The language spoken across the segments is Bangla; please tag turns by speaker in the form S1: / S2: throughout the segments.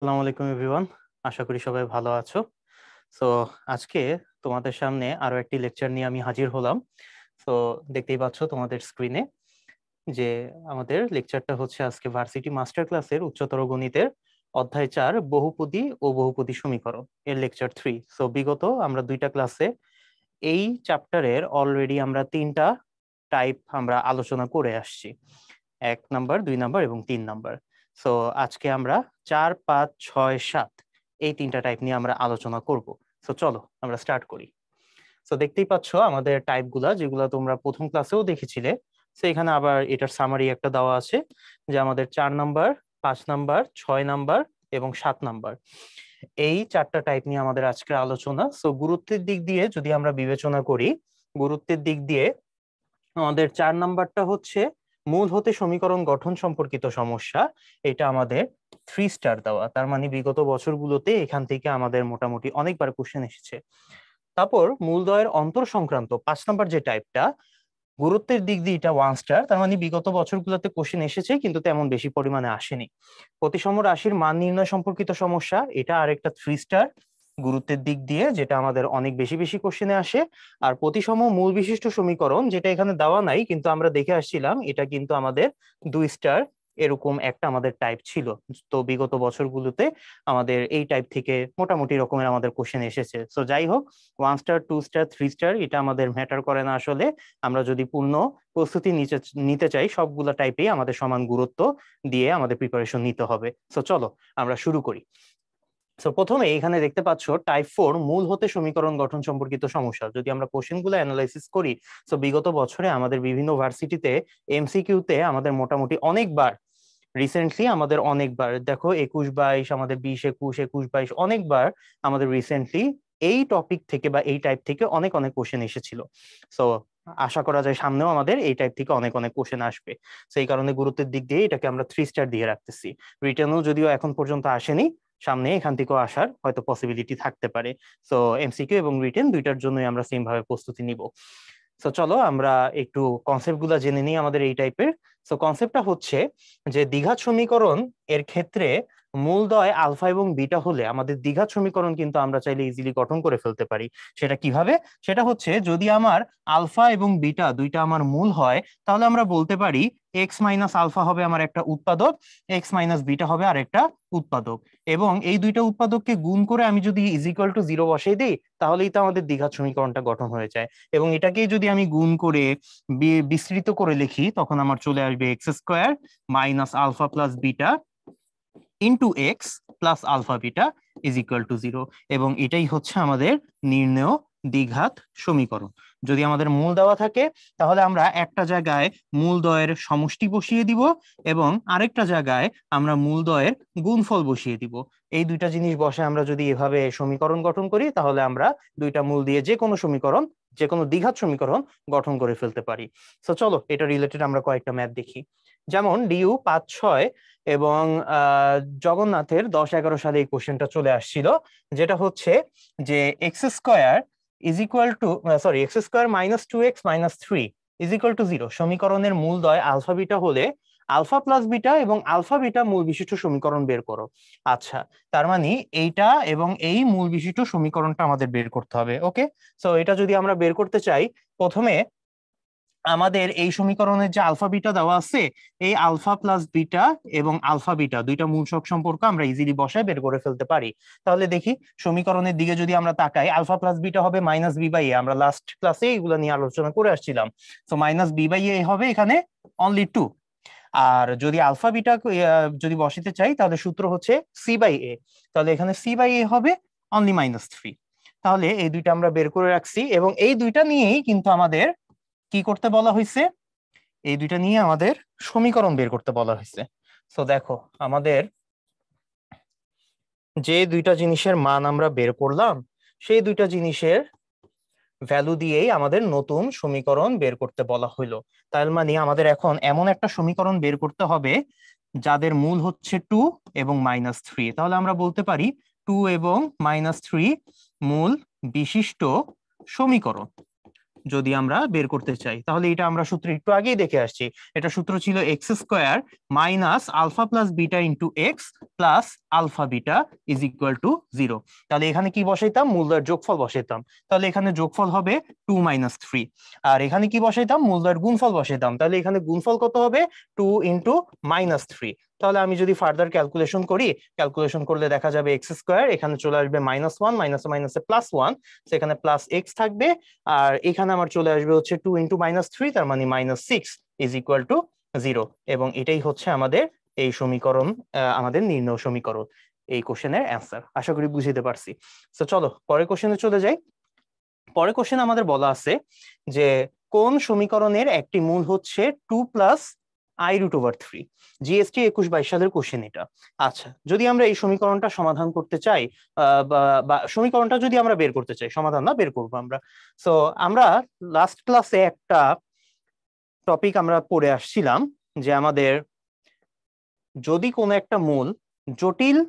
S1: আসসালামু আলাইকুম এভরিওয়ান। আশা করি সবাই ভালো আছো। সো আজকে তোমাদের সামনে আরো একটি লেকচার নিয়ে আমি হাজির হলাম। সো দেখতেই পাচ্ছ তোমাদের স্ক্রিনে যে আমাদের লেকচারটা হচ্ছে আজকে ভার্সিটি মাস্টার ক্লাসের উচ্চতর গণিতের অধ্যায় 4 বহুপদী ও বহুপদী সমীকরণ এর লেকচার 3। সো বিগত আমরা দুইটা ক্লাসে এই চ্যাপ্টারের অলরেডি আমরা তিনটা টাইপ আমরা আলোচনা করে আসছি, 1 নাম্বার, 2 নাম্বার এবং 3 নাম্বার। সো আজকে আমরা 4, 5, 6, 7 এই তিনটা টাইপ নিয়ে আমরা আলোচনা করব। সো চলো আমরা স্টার্ট করি। সো দেখতেই পাচ্ছ আমাদের টাইপ গুলা, যেগুলো তোমরা প্রথম ক্লাসেও দেখেছিলে। সো এখানে আবার এটার সামারি একটা দেওয়া আছে যে আমাদের 4 নাম্বার, 5 নাম্বার, 6 নাম্বার এবং 7 নাম্বার এই চারটা টাইপ নিয়ে আমাদের আজকের আলোচনা। সো গুরুত্বের দিক দিয়ে যদি আমরা বিবেচনা করি, গুরুত্বের দিক দিয়ে আমাদের 4 নাম্বারটা হচ্ছে মূল হতে সমীকরণ গঠন সম্পর্কিত সমস্যা। এটা আমাদের 3 স্টার দেওয়া, তার মানে বিগত বছরগুলোতে এখান থেকে আমাদের মোটামুটি অনেকবার কোশ্চেন এসেছে। তারপর মূলদয়ের অন্তর সংক্রান্ত 5 নাম্বার যে টাইপটা, গুরুত্বের দিক দিয়ে এটা 1 স্টার, তার মানে বিগত বছরগুলোতে কোশ্চেন এসেছে কিন্তু তেমন বেশি পরিমাণে আসেনি। প্রতিসম রাশির মান নির্ণয় সম্পর্কিত সমস্যা, এটা আরেকটা 3 স্টার গুরুত্বের দিক দিয়ে, যেটা আমাদের অনেক বেশি বেশি কোশ্চেনে আসে। আর প্রতিসম মূল বিশিষ্ট সমীকরণ, যেটা এখানে দেওয়া নাই কিন্তু আমরা দেখে আসছিলাম, এটা কিন্তু আমাদের 2 স্টার এরকম একটা আমাদের টাইপ ছিল। তো বিগত বছরগুলোতে আমাদের এই টাইপ থেকে মোটামুটি রকমের আমাদের কোশ্চেন এসেছে। সো যাই হোক, 1 স্টার, 2 স্টার, 3 স্টার এটা আমাদের ম্যাটার করে না আসলে। আমরা যদি পূর্ণ প্রস্তুতি নিতে চাই, সবগুলা টাইপেই আমাদের সমান গুরুত্ব দিয়ে আমাদের প্রিপারেশন নিতে হবে। সো চলো আমরা শুরু করি। সো প্রথমে এখানে দেখতে পাচ্ছ টাইপ 4 মূল হতে সমীকরণ গঠন সম্পর্কিত সমস্যা। যদি আমরা কোশ্চেন গুলো অ্যানালাইসিস করি, সো বিগত বছরে আমাদের বিভিন্ন ভার্সিটিতে এমসিকিউতে আমাদের মোটামুটি অনেকবার, রিসেন্টলি আমাদের অনেকবার, দেখো 21-22, আমাদের 20-21, 21-22 অনেকবার আমাদের রিসেন্টলি এই টপিক থেকে বা এই টাইপ থেকে অনেক অনেক কোশ্চেন এসেছিল। সো আশা করা যায় সামনেও আমাদের এই টাইপ থেকে অনেক অনেক কোশ্চেন আসবে। সেই কারণে গুরুত্বের দিক দিয়ে এটাকে আমরা 3 স্টার দিয়ে রাখতেছি। রিটেনও যদিও এখন পর্যন্ত আসেনি, সামনে এখান থেকেও আসার হয়তো পসিবিলিটি থাকতে পারে। সো এমসিকিউ এবং রিটেন দুইটার জন্যই আমরা সেম ভাবে প্রস্তুতি নিব। সো চলো আমরা একটু কনসেপ্ট গুলা জেনে নিই আমাদের এই টাইপের। সো কনসেপ্টটা হচ্ছে যে দ্বিঘাত সমীকরণ এর ক্ষেত্রে মূলদয় আলফা এবং বিটা হলে আমাদের দ্বিঘাত সমীকরণ কিন্তু আমরা চাইলে ইজিলি গঠন করে ফেলতে পারি। সেটা কিভাবে? সেটা হচ্ছে যদি আমার আলফা এবং বিটা দুইটা আমার মূল হয়, তাহলে আমরা বলতে পারি এক্স মাইনাস আলফা হবে আমার একটা উৎপাদক, এক্স মাইনাস বিটা হবে আরেকটা উৎপাদক, এবং এই দুইটা উৎপাদককে গুণ করে আমি যদি ইজ ইকুয়াল টু 0 বসাই দিই, তাহলেই তো আমাদের দ্বিঘাত সমীকরণটা গঠন হয়ে যায়। এবং এটাকেই যদি আমি গুণ করে বিস্তৃত করে লিখি, তখন আমার চলে আসবে x square minus alpha plus beta into x plus alpha beta is equal to 0। এবং এটাই হচ্ছে আমাদের নির্ণেয় দ্বিঘাত সমীকরণ। যদি আমাদের মূল দেওয়া থাকে, তাহলে আমরা একটা জায়গায় মূলদ্বয়ের সমষ্টি বসিয়ে দিব এবং আরেকটা জায়গায় আমরা মূলদ্বয়ের গুণফল বসিয়ে দিব। এই দুইটা জিনিস বসে আমরা যদি এভাবে সমীকরণ গঠন করি, তাহলে আমরা দুইটা মূল দিয়ে যে কোনো সমীকরণ, যে কোনো দ্বিঘাত সমীকরণ গঠন করে ফেলতে পারি। তো চলো এটা রিলেটেড আমরা কয়েকটা ম্যাথ দেখি। যেমন ডিউ 5-6 এবং জগন্নাথের 10-11 সালে এই কোশ্চেনটা চলে আসছিল, যেটা হচ্ছে যে x square is equal two, sorry, x square minus 2x minus 3 is equal to 0 সমীকরণের মূলদ্বয় আলফা বিটা হলে আলফা প্লাস বিটা এবং আলফা বিটা মূল বিশিষ্ট সমীকরণ বের করো। আচ্ছা, তার মানে এইটা এবং এই মূল বিশিষ্ট সমীকরণটা আমাদের বের করতে হবে। ওকে, সো এটা যদি আমরা বের করতে চাই, প্রথমে আমাদের এই সমীকরণের যে আলফা বিটা দেওয়া আছে, এই আলফা প্লাস বিটা এবং আলফা বিটা দুইটা মূল সহগ সম্পর্ক আমরা ইজিলি বসায় বের করে ফেলতে পারি। তাহলে দেখি সমীকরণের দিকে যদি আমরা তাকাই, আলফা প্লাস বিটা হবে মাইনাস বি বাই এ, আমরা লাস্ট ক্লাসে এগুলো নিয়ে আলোচনা করে আসছিলাম। তো মাইনাস বি বাই এ হবে এখানে অনলি 2। আর যদি আলফা বিটা যদি বসাতে চাই, তাহলে সূত্র হচ্ছে সি বাই এ, তাহলে এখানে সি বাই এ হবে অনলি -3। তাহলে এই দুইটা আমরা বের করে রাখছি এবং এই দুইটা নিয়েই কিন্তু আমাদের কি করতে বলা হয়েছে, এই দুইটা নিয়ে আমাদের সমীকরণ বের করতে বলা হয়েছে। তো দেখো আমাদের যে দুইটা জিনিসের মান আমরা বের করলাম, সেই দুইটা জিনিসের ভ্যালু দিয়েই আমাদের নতুন সমীকরণ বের করতে বলা হইলো। তার মানে আমাদের এখন এমন একটা সমীকরণ বের করতে হবে যাদের মূল হচ্ছে 2 এবং -3। তাহলে আমরা বলতে পারি 2 এবং -3 মূল বিশিষ্ট সমীকরণ। যদি আমরা বের করতে চাই, তাহলে এটা আমরা সূত্র একটু আগেই দেখে আসছি। এটা সূত্র ছিল x square minus alpha plus beta into x plus alpha beta is equal to 0। তাহলে এখানে কি বসাইতাম, মূলদ্বয়ের যোগফল বসাইতাম। তাহলে এখানে যোগফল হবে 2 - 3। আর এখানে কি বসাইতাম, মূলদ্বয়ের গুণফল বসাইতাম। তাহলে এখানে গুণফল কত হবে, 2 ইন্টু -3। তাহলে আমি যদি ফার্দার ক্যালকুলেশন করি, ক্যালকুলেশন করলে দেখা যাবে এক্স স্কোয়ার এখানে চলে আসবে -1, মাইনাসে মাইনাসে +1, সেখানে প্লাস এক্স থাকবে। আর এখানে আমার চলে আসবে হচ্ছে 2 ইন্টু -3, তার মানে -6 ইজ ইকুয়াল টু 0। এবং এটাই হচ্ছে আমাদের এই সমীকরণ, আমাদের নির্ণয় সমীকরণ, এই কোশ্চেনের অ্যান্সার। আশা করি বুঝতে পারছি। তো চলো পরের কোশ্চেনে চলে যাই। পরের কোশ্চেন আমাদের বলা আছে যে কোন সমীকরণের একটি মূল হচ্ছে 2 প্লাস i√3। জিএসটি 21-22 সালের কোশ্চেন এটা। আচ্ছা, যদি আমরা এই সমীকরণটা সমাধান করতে চাই, বা সমীকরণটা যদি আমরা বের করতে চাই, সমাধান না বের করবো আমরা। সো আমরা লাস্ট ক্লাসে একটা টপিক আমরা পড়ে আসছিলাম যে আমাদের যদি কোনো একটা মূল জটিল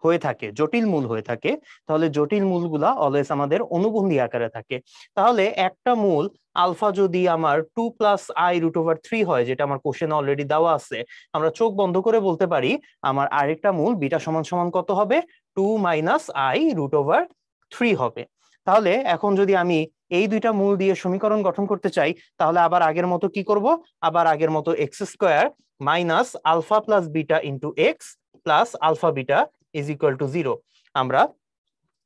S1: হয়ে থাকে, জটিল মূল হয়ে থাকে, তাহলে জটিল মূলগুলা অলওয়েজ আমাদের অনুবন্ধী আকারে থাকে। তাহলে একটা মূল আলফা যদি আমার 2 প্লাস i√3 হয়, যেটা আমার কোশ্চেন অলরেডি দেওয়া আছে, আমরা চোখ বন্ধ করে বলতে পারি আমার আরেকটা মূল বিটা সমান সমান কত হবে, 2 মাইনাস i√3 হবে। তাহলে এখন যদি আমি এই দুইটা মূল দিয়ে সমীকরণ গঠন করতে চাই, তাহলে আবার আগের মতো কি করব, আবার আগের মতো x square minus alpha plus beta into x plus alpha beta is equal to 0 আমরা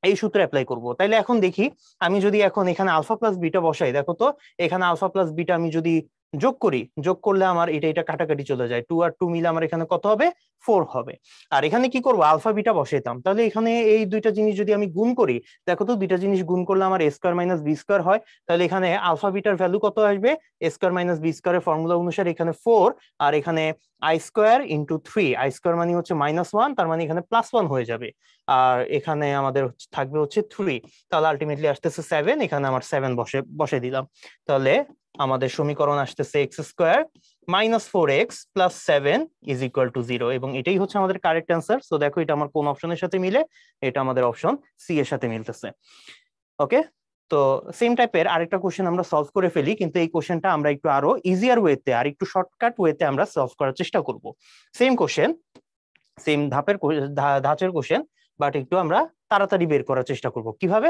S1: এই সূত্র অ্যাপ্লাই করব। তাইলে এখন দেখি, আমি যদি এখন এখানে আলফা প্লাস বিটা বসাই, দেখো তো এখানে আলফা প্লাস বিটা আমি যদি যোগ করি, যোগ করলে আমার এটা কাটাকাটি চলে যায়, 2 আর 2 মিলে আমার এখানে কত হবে, 4 হবে। আর এখানে কি করব, আলফা বিটা বসাইতাম। তাহলে এখানে এই দুইটা জিনিস যদি আমি গুণ করি, দেখো তো দুইটা জিনিস গুণ করলে আমার a square minus B square হয়। তাহলে এখানে আলফা বিটার ভ্যালু কত আসবে, a স্কয়ার মাইনাস বি স্কয়ারের ফর্মুলা অনুসারে এখানে 4, আর এখানে I square into 3, I square মানে হচ্ছে -1, তার মানে এখানে +1 হয়ে যাবে। আর এখানে আমাদের থাকবে হচ্ছে 3, তাহলে আলটিমেটলি আসতেছে 7, এখানে আমার 7 বসে দিলাম। তাহলে আমাদের সমীকরণ আসতেছে x square -4x + 7 is equal to 0, এবং এটাই হচ্ছে আমাদের কারেক্ট অ্যান্সার। সো দেখো এটা আমার কোন অপশনের সাথে মিলে, এটা আমাদের অপশন সি এর সাথে মিলতেছে। ওকে, তো সেম টাইপের আরেকটা কোশ্চেন আমরা সলভ করে ফেলি, কিন্তু এই কোশ্চেনটা আমরা একটু আরো ইজিয়ার ওয়েতে, আর একটু শর্টকাট ওয়েতে আমরা সলভ করার চেষ্টা করব। সেম কোশ্চেন, সেম ধাঁচের কোশ্চেন, বাট একটু আমরা তাড়াতাড়ি বের করার চেষ্টা করব। কিভাবে,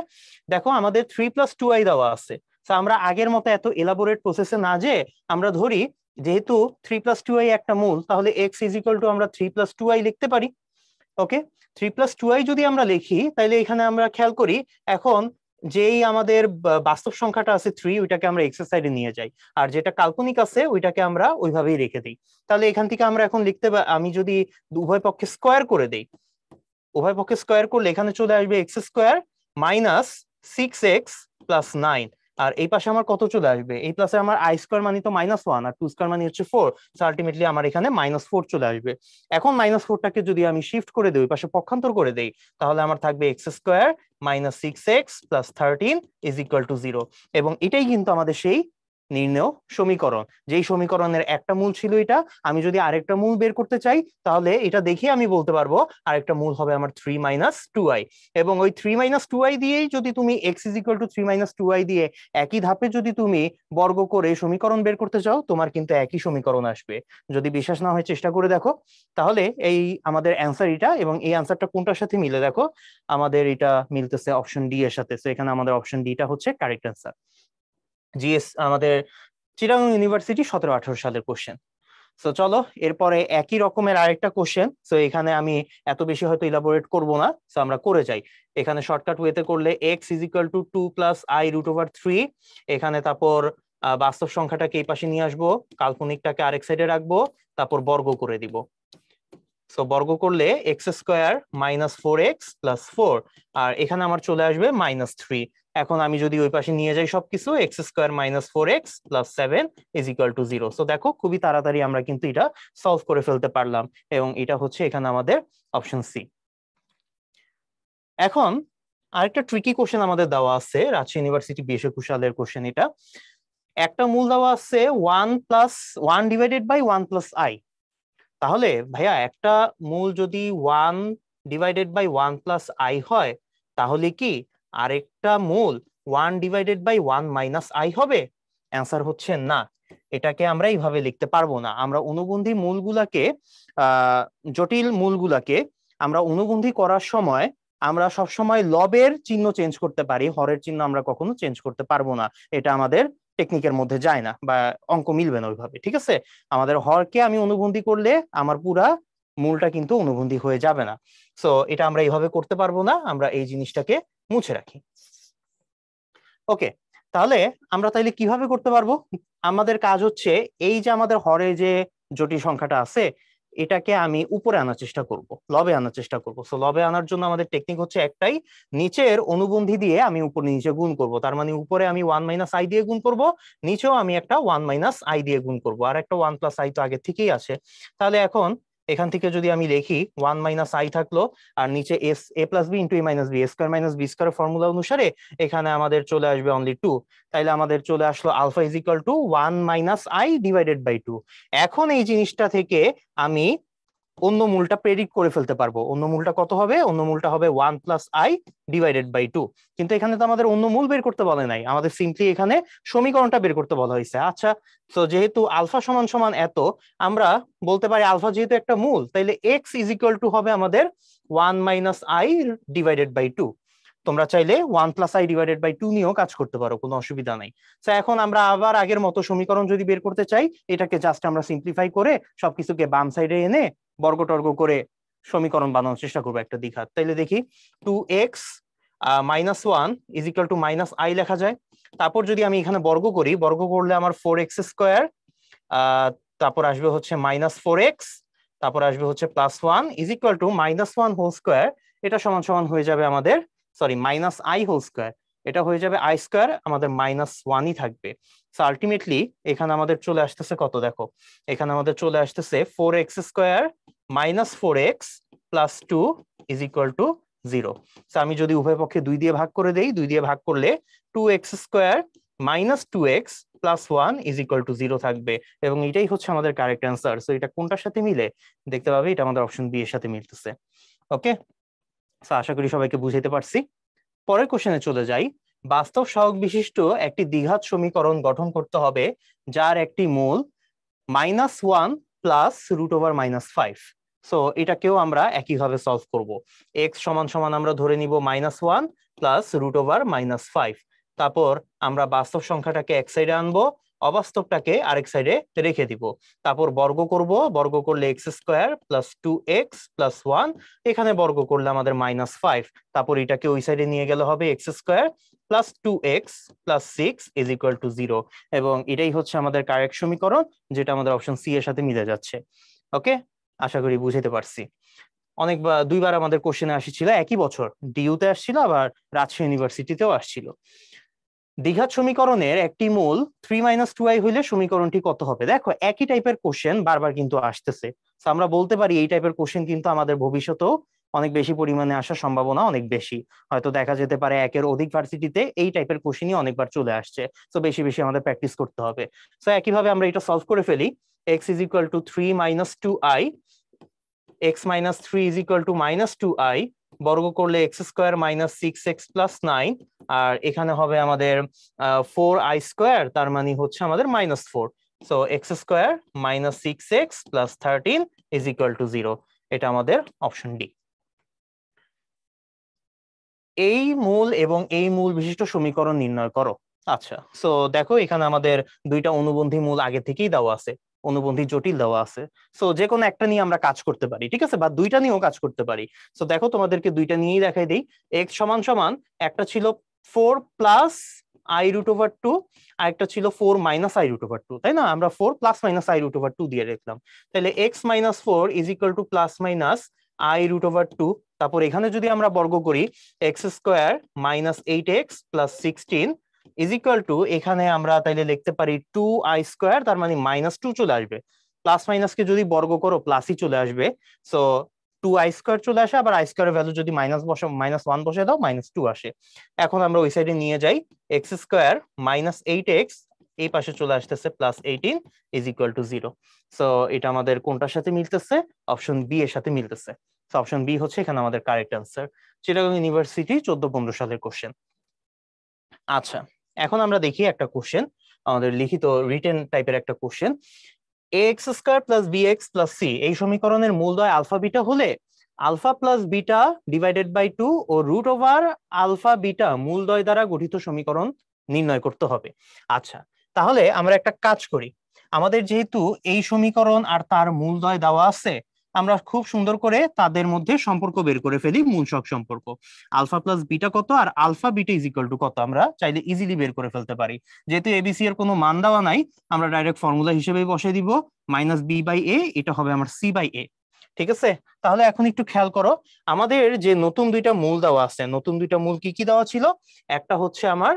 S1: দেখো আমাদের 3 + 2i দেওয়া আছে। আমরা আগের মতো এত এলাবোরেট প্রসেসে না যে আমরা ধরি যেহেতু 3 + 2i একটা মূল, তাহলে x ইজ ইকুয়াল টু আমরা 3 + 2i লিখতে পারি। ওকে, 3 + 2i যদি আমরা লিখি, তাহলে এখানে আমরা খেয়াল করি এখন যেই আমাদের বাস্তব সংখ্যাটা আছে 3, ওইটাকে আমরা এক্স এর সাইডে নিয়ে যাই, আর যেটা কাল্পনিক আছে ওইটাকে আমরা ওইভাবেই রেখে দিই। তাহলে এখান থেকে আমরা এখন আমি যদি উভয় পক্ষে স্কোয়ার করে দেই, উভয় পক্ষে স্কোয়ার করলে এখানে চলে আসবে এক্স স্কোয়ার মাইনাস 6x + 9। আর এই পাশে আমার কত চলে আসবে, এই প্লাসে আমার আই স্কোয়ার মানে তো -1, আর 2 স্কোয়ার মানে হচ্ছে 4। সো আলটিমেটলি আমার এখানে -4 চলে আসবে। এখন -4টাকে যদি আমি শিফট করে দিই, ওই পাশে পক্ষান্তর করে দেই, তাহলে আমার থাকবে x square -6x + 13 is equal to 0। এবং এটাই কিন্তু আমাদের সেই নির্ণেয় সমীকরণ, যেই সমীকরণের একটা মূল ছিল এটা, আমি যদি আরেকটা মূল বের করতে চাই, তাহলে এটা দেখে আমি বলতে পারবো আরেকটা মূল হবে আমার 3 - 2i। এবং ওই 3 - 2i দিয়েই যদি তুমি x is equal to 3 - 2i দিয়ে একই ধাপে যদি তুমি বর্গ করে সমীকরণ বের করতে চাও, তোমার কিন্তু একই সমীকরণ আসবে। যদি বিশ্বাস না হয় চেষ্টা করে দেখো। তাহলে এই আমাদের অ্যান্সার এটা, এবং এই অ্যান্সারটা কোনটার সাথে মিলে, দেখো আমাদের এটা মিলতেছে অপশন ডি এর সাথে। তো এখানে আমাদের অপশন ডিটা হচ্ছে কারেক্ট অ্যান্সার। জিএস আমাদের চিটাগং ইউনিভার্সিটি 17-18 সালের কোশ্চেন। সো চলো এরপরে একই রকমের আরেকটা কোশ্চেন। সো এখানে আমি এত বেশি হয়তো ইলাবোরেট করব না, সো আমরা করে যাই। এখানে শর্টকাট ওয়েতে করলে x is equal two 2 + i√3, এখানে তারপর বাস্তব সংখ্যাটাকে এই পাশে নিয়ে আসবো, কাল্পনিকটাকে আরেক সাইডে রাখবো, তারপর বর্গ করে দিব। সো বর্গ করলে এক্স স্কোয়ার -4x + 4, আর এখানে আমার চলে আসবে -3। এখন আমি যদি ওই পাশে নিয়ে যাই সবকিছু, x square -4x + 7 is equal to 0। So দেখো খুবই তাড়াতাড়ি আমরা কিন্তু এটা সলভ করে ফেলতে পারলাম, এবং এটা হচ্ছে এখানে আমাদের অপশন সি। এখন আরেকটা ট্রিকি কোশ্চেন আমাদের দেওয়া আছে, রাজশাহী ইউনিভার্সিটি 2021 সালের কোশ্চেন এটা। একটা মূল দেওয়া আছে 1 + 1 / তাহলে ভাইয়া একটা মূল যদি 1 / 1 + i হয়, তাহলে কি আরেকটা মূল 1 ডিভাইডেড বাই 1 মাইনাস আই হবে? অ্যান্সার হচ্ছে না, এটাকে আমরা এইভাবে লিখতে পারবো না। আমরা অনুবন্ধী মূলগুলাকে জটিল মূলগুলাকে আমরা অনুবন্ধী করার সময় আমরা সবসময় লবের চিহ্ন চেঞ্জ করতে পারি, হরের চিহ্ন আমরা কখনো চেঞ্জ করতে পারবো না। এটা আমাদের টেকনিকের মধ্যে যায় না বা অঙ্ক মিলবে না ওইভাবে, ঠিক আছে? আমাদের হরকে আমি অনুবন্ধী করলে আমার পুরা মূলটা কিন্তু অনুবন্ধী হয়ে যাবে না। সো এটা আমরা এইভাবে করতে পারবো না, আমরা এই জিনিসটাকে মুছে রাখি। ওকে, তাহলে আমরা তাইলে কিভাবে করতে পারবো? আমাদের কাজ হচ্ছে এই যে আমাদের হরে যে জটিল সংখ্যাটা আছে এটাকে আমি উপরে আনার চেষ্টা করব, লবে আনার চেষ্টা করব। সো লবে আনার জন্য আমাদের টেকনিক হচ্ছে একটাই, নিচের অনুবন্ধী দিয়ে আমি উপরে নিচে গুণ করব। তার মানে উপরে আমি 1 মাইনাস আই দিয়ে গুণ করব, নিচেও আমি একটা 1 মাইনাস আই দিয়ে গুণ করব, আর একটা 1 প্লাস আই তো আগে থেকেই আছে। তাহলে এখন এখান থেকে যদি আমি লিখি 1 মাইনাস আই থাকলো, আর নিচে as a plus b into a minus B, square minus B square formula অনুসারে এখানে আমাদের চলে আসবে অনলি 2। তাইলে আমাদের চলে আসলো alpha is equal to 1 minus i divided by 2। এখন এই জিনিসটা থেকে আমি অন্য মূলটা প্রেডিক্ট করে ফেলতে পারবো। অন্য মূলটা কত হবে? অন্য মূলটা হবে 1 প্লাস আই ডিভাইডেড বাই 2। কিন্তু এখানে তো আমাদের অন্য মূল বের করতে বলে নাই, আমাদের সিম্পলি এখানে সমীকরণটা বের করতে বলা হয়েছে। আচ্ছা, তো যেহেতু আলফা সমান সমান এত, আমরা বলতে পারি আলফা যেহেতু একটা মূল, তাইলে এক্স ইজ ইকুয়াল টু হবে আমাদের 1 মাইনাস আই ডিভাইডেড বাই 2। তোমরা চাইলে 1 প্লাস আই ডিভাইডেড বাই 2 নিয়েও কাজ করতে পারো, কোনো অসুবিধা নাই। তো এখন আমরা আবার আগের মতো সমীকরণ যদি বের করতে চাই, এটাকে জাস্ট আমরা সিম্পলিফাই করে সবকিছুকে বাম সাইডে এনে বর্গ টর্গ করে সমীকরণ বানানোর চেষ্টা করবো একটা দ্বিঘাত। তাইলে দেখি 2x minus 1 is equal to minus I লেখা যায়। তারপর যদি আমি এখানে বর্গ করি, বর্গ করলে আমার 4x স্কোয়ার, তারপর আসবে হচ্ছে মাইনাস 4x, তারপর আসবে হচ্ছে plus 1 is equal to minus 1 whole square. এটা সমান সমান হয়ে যাবে আমাদের, sorry minus i whole square, এটা হয়ে যাবে আই স্কোয়ার, আমাদের মাইনাস 1ই থাকবে। সো আলটিমেটলি এখানে আমাদের চলে আসতেছে কত দেখো, এখানে আমাদের চলে আসতেছে 4x square minus 4x plus 2 is equal to 0। So আমি যদি উভয় পক্ষে 2 দিয়ে ভাগ করে দেই, 2 দিয়ে ভাগ করলে 2x square minus 2x plus 1 is equal to 0 থাকবে, এবং এটাই হচ্ছে আমাদের কারেক্ট অ্যান্সার। সো এটা কোনটার সাথে মিলে? দেখতে পাবে এটা আমাদের অপশন বি এর সাথে মিলতেছে। ওকে, সো আশা করি সবাইকে বুঝাইতে পারছি। পরের কোশ্চেনে চলে যাই। বাস্তব সহগ বিশিষ্ট একটি দ্বিঘাত সমীকরণ গঠন করতে হবে যার একটি মূল -1 প্লাস রুট ওভার -5। সো এটাকেও আমরা একইভাবে সলভ করব। এক্স সমান সমান আমরা ধরে নিব -1 প্লাস রুট ওভার -5। তারপর আমরা বাস্তব সংখ্যাটাকে এক সাইডে আনবো, অবাস্তবটাকে আরেক সাইডে রেখে দিব। তারপর বর্গ করব, বর্গ করলে x square plus 2x plus 1, এখানে বর্গ করলে আমাদের -5। তারপর এটাকে ওই সাইডে নিয়ে গেলে হবে x square plus 2x plus 6 is equal to 0। এবং এটাই হচ্ছে আমাদের কারেক্ট সমীকরণ, যেটা আমাদের অপশন সি এর সাথে মিলে যাচ্ছে। ওকে, আশা করি বুঝাতে পারছি। অনেকবার, দুইবার আমাদের কোশ্চেনে আসছিল, একই বছর ডিইউতে আসছিল, আবার রাজশাহী ইউনিভার্সিটিতেও আসছিল। দ্বিঘাত সমীকরণের একটি মূল 3 - 2i হইলে সমীকরণটি কত হবে? দেখো একই টাইপের কোশ্চেন বারবার কিন্তু আসতেছে। আমরা বলতে পারি এই টাইপের কোশ্চেন কিন্তু আমাদের ভবিষ্যতেও অনেক বেশি পরিমাণে আসার সম্ভাবনা অনেক বেশি। হয়তো দেখা যেতে পারে একের অধিক ভার্সিটিতে এই টাইপের কোশ্চেনই অনেকবার চলে আসছে। তো বেশি বেশি আমাদের প্র্যাকটিস করতে হবে। তো একইভাবে আমরা এটা সলভ করে ফেলি। x is equal to 3 - 2i, x minus 3 is equal two -2i, বর্গ করলে x square minus 6x plus 9, আর এখানে হবে আমাদের 4i স্কোয়ার, তার মানে হচ্ছে আমাদের -4। So x square minus 6x plus 13 is equal to 0। এটা আমাদের অপশন ডি। এই মূল এবং এই মূল বিশিষ্ট সমীকরণ নির্ণয় করো। আচ্ছা, সো দেখো এখানে আমাদের দুইটা অনুবন্ধী মূল আগে থেকেই দেওয়া আছে, অনুবন্ধী জটিল দেওয়া আছে। সো যে কোনো একটা নিয়ে আমরা কাজ করতে পারি, ঠিক আছে, বা দুইটা নিয়েও কাজ করতে পারি। সো দেখো তোমাদেরকে দুইটা নিয়েই দেখাই দিই। এক্স সমান সমান একটা ছিল 4 প্লাস আই রুট ওভার 2, আর একটা ছিল 4 মাইনাস আই রুট ওভার 2, তাই না? আমরা 4 plus minus i root over 2 দিয়ে রাখলাম। তাহলে x minus 4 is equal to plus minus i root over 2। তারপর এখানে যদি আমরা বর্গ করি x square minus 8x plus 16 is equal to, এখানে আমরা তাইলে লিখতে পারি 2i স্কোয়ার, তার মানে -2 চলে আসবে। প্লাস মাইনাসকে যদি বর্গ করো প্লাসই চলে আসবে। সো 2i স্কোয়ার চলে আসে, আবার আই স্কোয়ারের ভ্যালু যদি -1 বসে দাও -2 আসে। এখন আমরা ওই সাইডে নিয়ে যাই, এক্স স্কোয়ার মাইনাস 8x এই পাশে চলে আসতেছে plus 18 is equal to 0। So এটা আমাদের কোনটার সাথে মিলতেছে? অপশন বি এর সাথে মিলতেছে। অপশন বি হচ্ছে এখানে আমাদের কারেক্ট অ্যান্সার। চিটাগং ইউনিভার্সিটি 14-15 সালের কোশ্চেন। আচ্ছা, এখন আমরা দেখি একটা কোশ্চেন, আমাদের লিখিত রিটেন টাইপের একটা question. X square plus B X plus C এই সমীকরণের মূলদ্বয় আলফা বিটা হলে alpha plus beta divided by 2 ও রুট ওভার আলফা বিটা মূলদ্বয় দ্বারা গঠিত সমীকরণ নির্ণয় করতে হবে। আচ্ছা, তাহলে আমরা একটা কাজ করি, আমাদের যেহেতু এই সমীকরণ আর তার মূলদ্বয় দেওয়া আছে, আমরা খুব সুন্দর করে তাদের মধ্যে সম্পর্ক বের করে ফেলি, মূলসক সম্পর্ক। আলফা প্লাস বিটা কত আর alpha beta is equal to কত আমরা চাইলে ইজিলি বের করে ফেলতে পারি। যেহেতু এবিসি এর কোনো মান দেওয়া নাই, আমরা ডাইরেক্ট ফর্মুলা হিসেবে বসিয়ে দিব মাইনাস বি বাই এ, এটা হবে আমার সি বাই এ। ঠিক আছে, তাহলে এখন একটু খেয়াল করো, আমাদের যে নতুন দুইটা মূল দেওয়া আছে, নতুন দুইটা মূল কি কি দেওয়া ছিল? একটা হচ্ছে আমার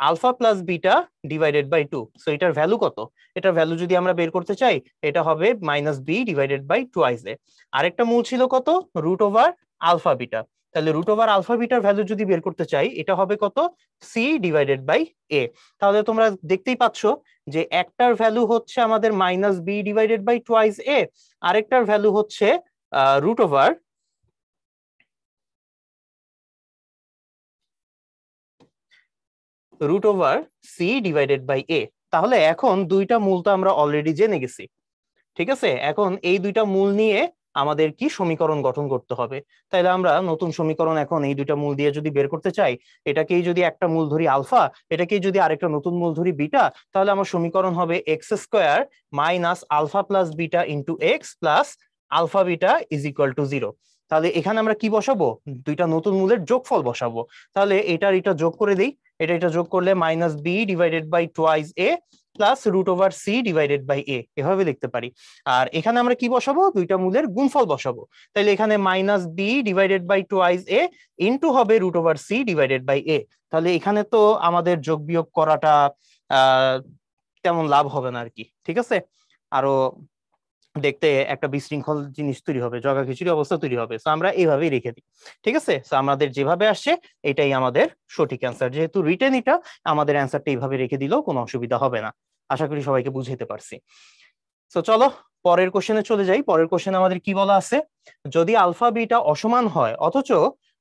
S1: alpha plus beta divided by 2, so এটার ভ্যালু কত? এটার ভ্যালু যদি আমরা বের করতে চাই, এটা হবে minus B divided by twice A. আরেকটা মূল ছিল কত? Root over alpha beta. তাহলে রুট ওভার আলফা বিটার ভ্যালু যদি বের করতে চাই, এটা হবে কত? C divided by A. তাহলে তোমরা দেখতেই পাচ্ছ যে একটার ভ্যালু হচ্ছে আমাদের minus B divided by twice A, আরেকটার ভ্যালু হচ্ছে root over C divided by A. তাহলে এখন দুইটা মূল তো আমরা অলরেডি জেনে গেছি। ঠিক আছে, এখন এই দুইটা মূল নিয়ে আমাদের কি সমীকরণ গঠন করতে হবে। তাইলে আমরা নতুন সমীকরণ এখন এই দুইটা মূল দিয়ে যদি বের করতে চাই, এটাকেই যদি একটা মূল ধরি আলফা, এটাকেই যদি আরেকটা নতুন মূল ধরি বিটা, তাহলে আমার সমীকরণ হবে x square minus alpha plus beta into x plus alpha beta is equal to 0। তাহলে এখানে আমরা কি বসাবো? দুইটা নতুন মূলের যোগফল বসাবো। তাহলে এটা যোগ করে দিই, এটা যোগ করলে minus B divided by twice A plus root over C divided by A, এভাবে লিখতে পারি। আর এখানে আমরা কি বসাবো? দুইটা মূলের গুণফল বসাবো। তাহলে এখানে minus B divided by twice A into হবে root over C divided by A. তাহলে এখানে তো আমাদের যোগ বিয়োগ করাটা তেমন লাভ হবে না আর কি। ঠিক আছে, আরো দেখতে একটা বিশৃঙ্খল জিনিস তৈরি হবে, জগা খিচুড়ি অবস্থা তৈরি হবে। তো আমরা এইভাবেই রেখে দিই। ঠিক আছে, তো আমাদের যেভাবে আসছে এটাই আমাদের সঠিক অ্যান্সার। যেহেতু রিটেন এটা, আমাদের অ্যান্সারটা এইভাবে রেখে দিলেও কোনো অসুবিধা হবে না। আশা করি সবাইকে বুঝাইতে পারছি। তো চলো পরের কোশ্চেনে চলে যাই। পরের কোশ্চেনে আমাদের কি বলা আছে? যদি আলফা বিটা অসমান হয় অথচ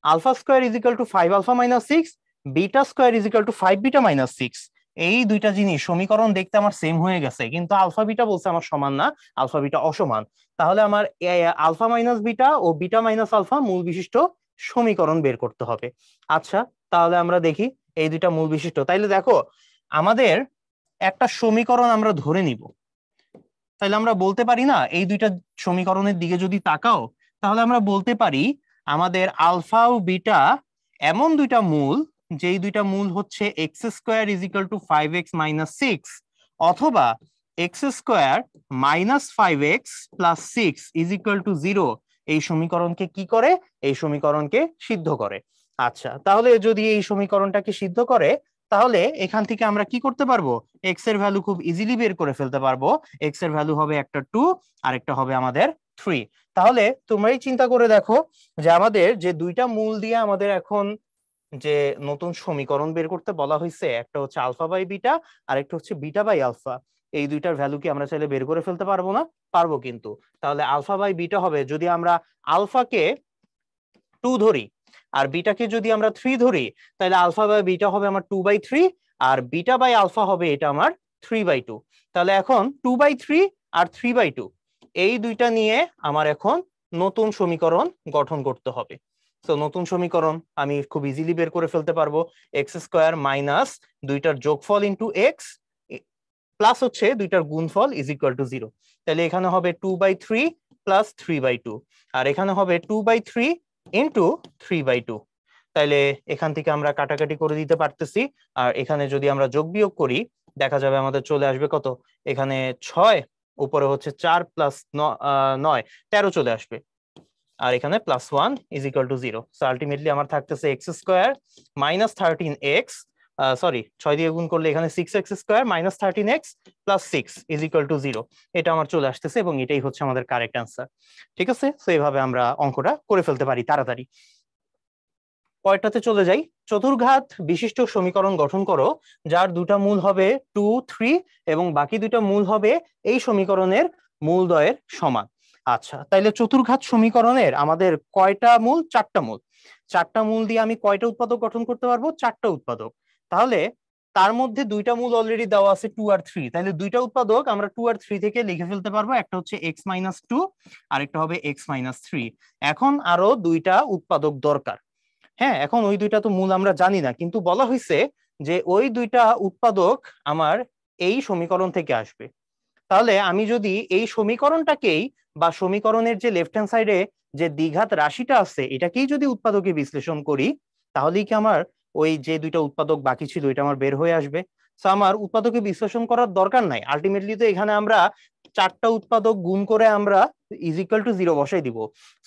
S1: alpha square is equal to 5 alpha minus 6, beta square is equal to 5 beta minus 6, এই দুইটা জিনিস সমীকরণ দেখতে আমার সেম হয়ে গেছে, কিন্তু আলফা বিটা বলছে আমার সমান না, আলফা বিটা অসমান। তাহলে আমার আলফা মাইনাস বিটা ও বিটা মাইনাস আলফা মূল বিশিষ্ট সমীকরণ বের করতে হবে। আচ্ছা, তাহলে আমরা দেখি এই দুইটা মূল বিশিষ্ট। তাইলে দেখো, আমাদের একটা সমীকরণ আমরা ধরে নিব। তাহলে আমরা বলতে পারি না, এই দুইটা সমীকরণের দিকে যদি তাকাও, তাহলে আমরা বলতে পারি আমাদের আলফা ও বিটা এমন দুইটা মূল, যেই দুইটা মূল হচ্ছে x square is equal two 5x minus 6 অথবা x square minus 5x plus 6 is equal to 0, এই সমীকরণকে কি করে? এই সমীকরণকে সিদ্ধ করে। আচ্ছা, তাহলে যদি এই সমীকরণটাকে সিদ্ধ করে, তাহলে এখান থেকে আমরা কি করতে পারবো? এক্স এর ভ্যালু খুব ইজিলি বের করে ফেলতে পারবো। এক্স এর ভ্যালু হবে একটা 2 আর একটা হবে আমাদের 3। তাহলে তোমরাই চিন্তা করে দেখো যে আমাদের যে দুইটা মূল দিয়ে আমাদের এখন যে নতুন সমীকরণ বের করতে বলা হয়েছে, একটা হচ্ছে আলফা বাই বিটা আর একটা হচ্ছে বিটা বাই আলফা, এই দুইটার ভ্যালু কি আমরা চাইলে বের করে ফেলতে পারবো না? পারবো কিন্তু। তাহলে আলফা বাই বিটা হবে, যদি আমরা আলফাকে 2 ধরি আর বিটাকে যদি আমরা 3 ধরি, তাহলে আলফা বাই বিটা হবে আমার 2/3 আর বিটা বাই আলফা হবে এটা আমার 3/2। তাহলে এখন 2/3 আর 3/2 এই দুইটা নিয়ে আমার এখন নতুন সমীকরণ গঠন করতে হবে। তো নতুন সমীকরণ আমি খুব ইজিলি বের করে ফেলতে পারবো, এক্স স্কোয়ার মাইনাস দুইটার যোগফল ইন্টু এক্স প্লাস হচ্ছে দুইটার গুণফল ইজ ইকুয়াল টু 0। তাহলে এখানে হবে 2/3 প্লাস 3/2 আর এখানে হবে 2/3 ইন্টু 3/2। তাইলে এখান থেকে আমরা কাটাকাটি করে দিতে পারতেছি। আর এখানে যদি আমরা যোগ বিয়োগ করি, দেখা যাবে আমাদের চলে আসবে কত? এখানে 6, উপরে হচ্ছে 4 প্লাস 9, 13 চলে আসবে। আর এখানে plus 1 is equal to 0। So ultimately আমার থাকতেছে x square minus 13x, sorry 6 দিয়ে গুণ করলে এখানে 6x square minus 13x plus 6 is equal to 0। এটা আমার চলে আসতেছে এবং এটাই হচ্ছে আমাদের কারেক্ট অ্যান্সার। ঠিক আছে, তো এইভাবে আমরা অঙ্কটা করে ফেলতে পারি তাড়াতাড়ি। পরেরটাতে চলে যাই। চতুর্ঘাত বিশিষ্ট সমীকরণ গঠন করো যার দুটা মূল হবে 2, 3 এবং বাকি দুটা মূল হবে এই সমীকরণের মূলদ্বয়ের সমান। আচ্ছা, তাইলে চতুর্ঘাত সমীকরণের আমাদের কয়টা মূল? 4টা মূল। চারটা মূল দিয়ে আমি কয়টা উৎপাদক গঠন করতে পারবো? চারটা উৎপাদক। তাহলে তার মধ্যে দুইটা মূল অলরেডি দেওয়া আছে 2 আর 3, তাহলে দুইটা উৎপাদক আমরা 2 আর 3 থেকে লিখে ফেলতে পারবো। একটা হচ্ছে x-2 আর একটা হবে x-3। এখন আরো দুইটা উৎপাদক দরকার। হ্যাঁ, এখন ওই দুইটা তো মূল আমরা জানি না, কিন্তু বলা হয়েছে যে ওই দুইটা উৎপাদক আমার এই সমীকরণ থেকে আসবে। তাহলে আমি যদি এই সমীকরণটাকেই বা সমীকরণের যে লেফট হ্যান্ড সাইডে যে দ্বিঘাত রাশিটা আছে এটাকেই যদি উৎপাদকে বিশ্লেষণ করি, তাহলেই কি আমার ওই যে দুইটা উৎপাদক বাকি ছিল এটা আমার বের হয়ে আসবে। তো আমার উৎপাদকে বিশ্লেষণ করার দরকার নাই, আলটিমেটলি তো এখানে আমরা চারটা উৎপাদক গুণ করে আমরা ইজ ইকুয়াল টু 0 বসাই দিব।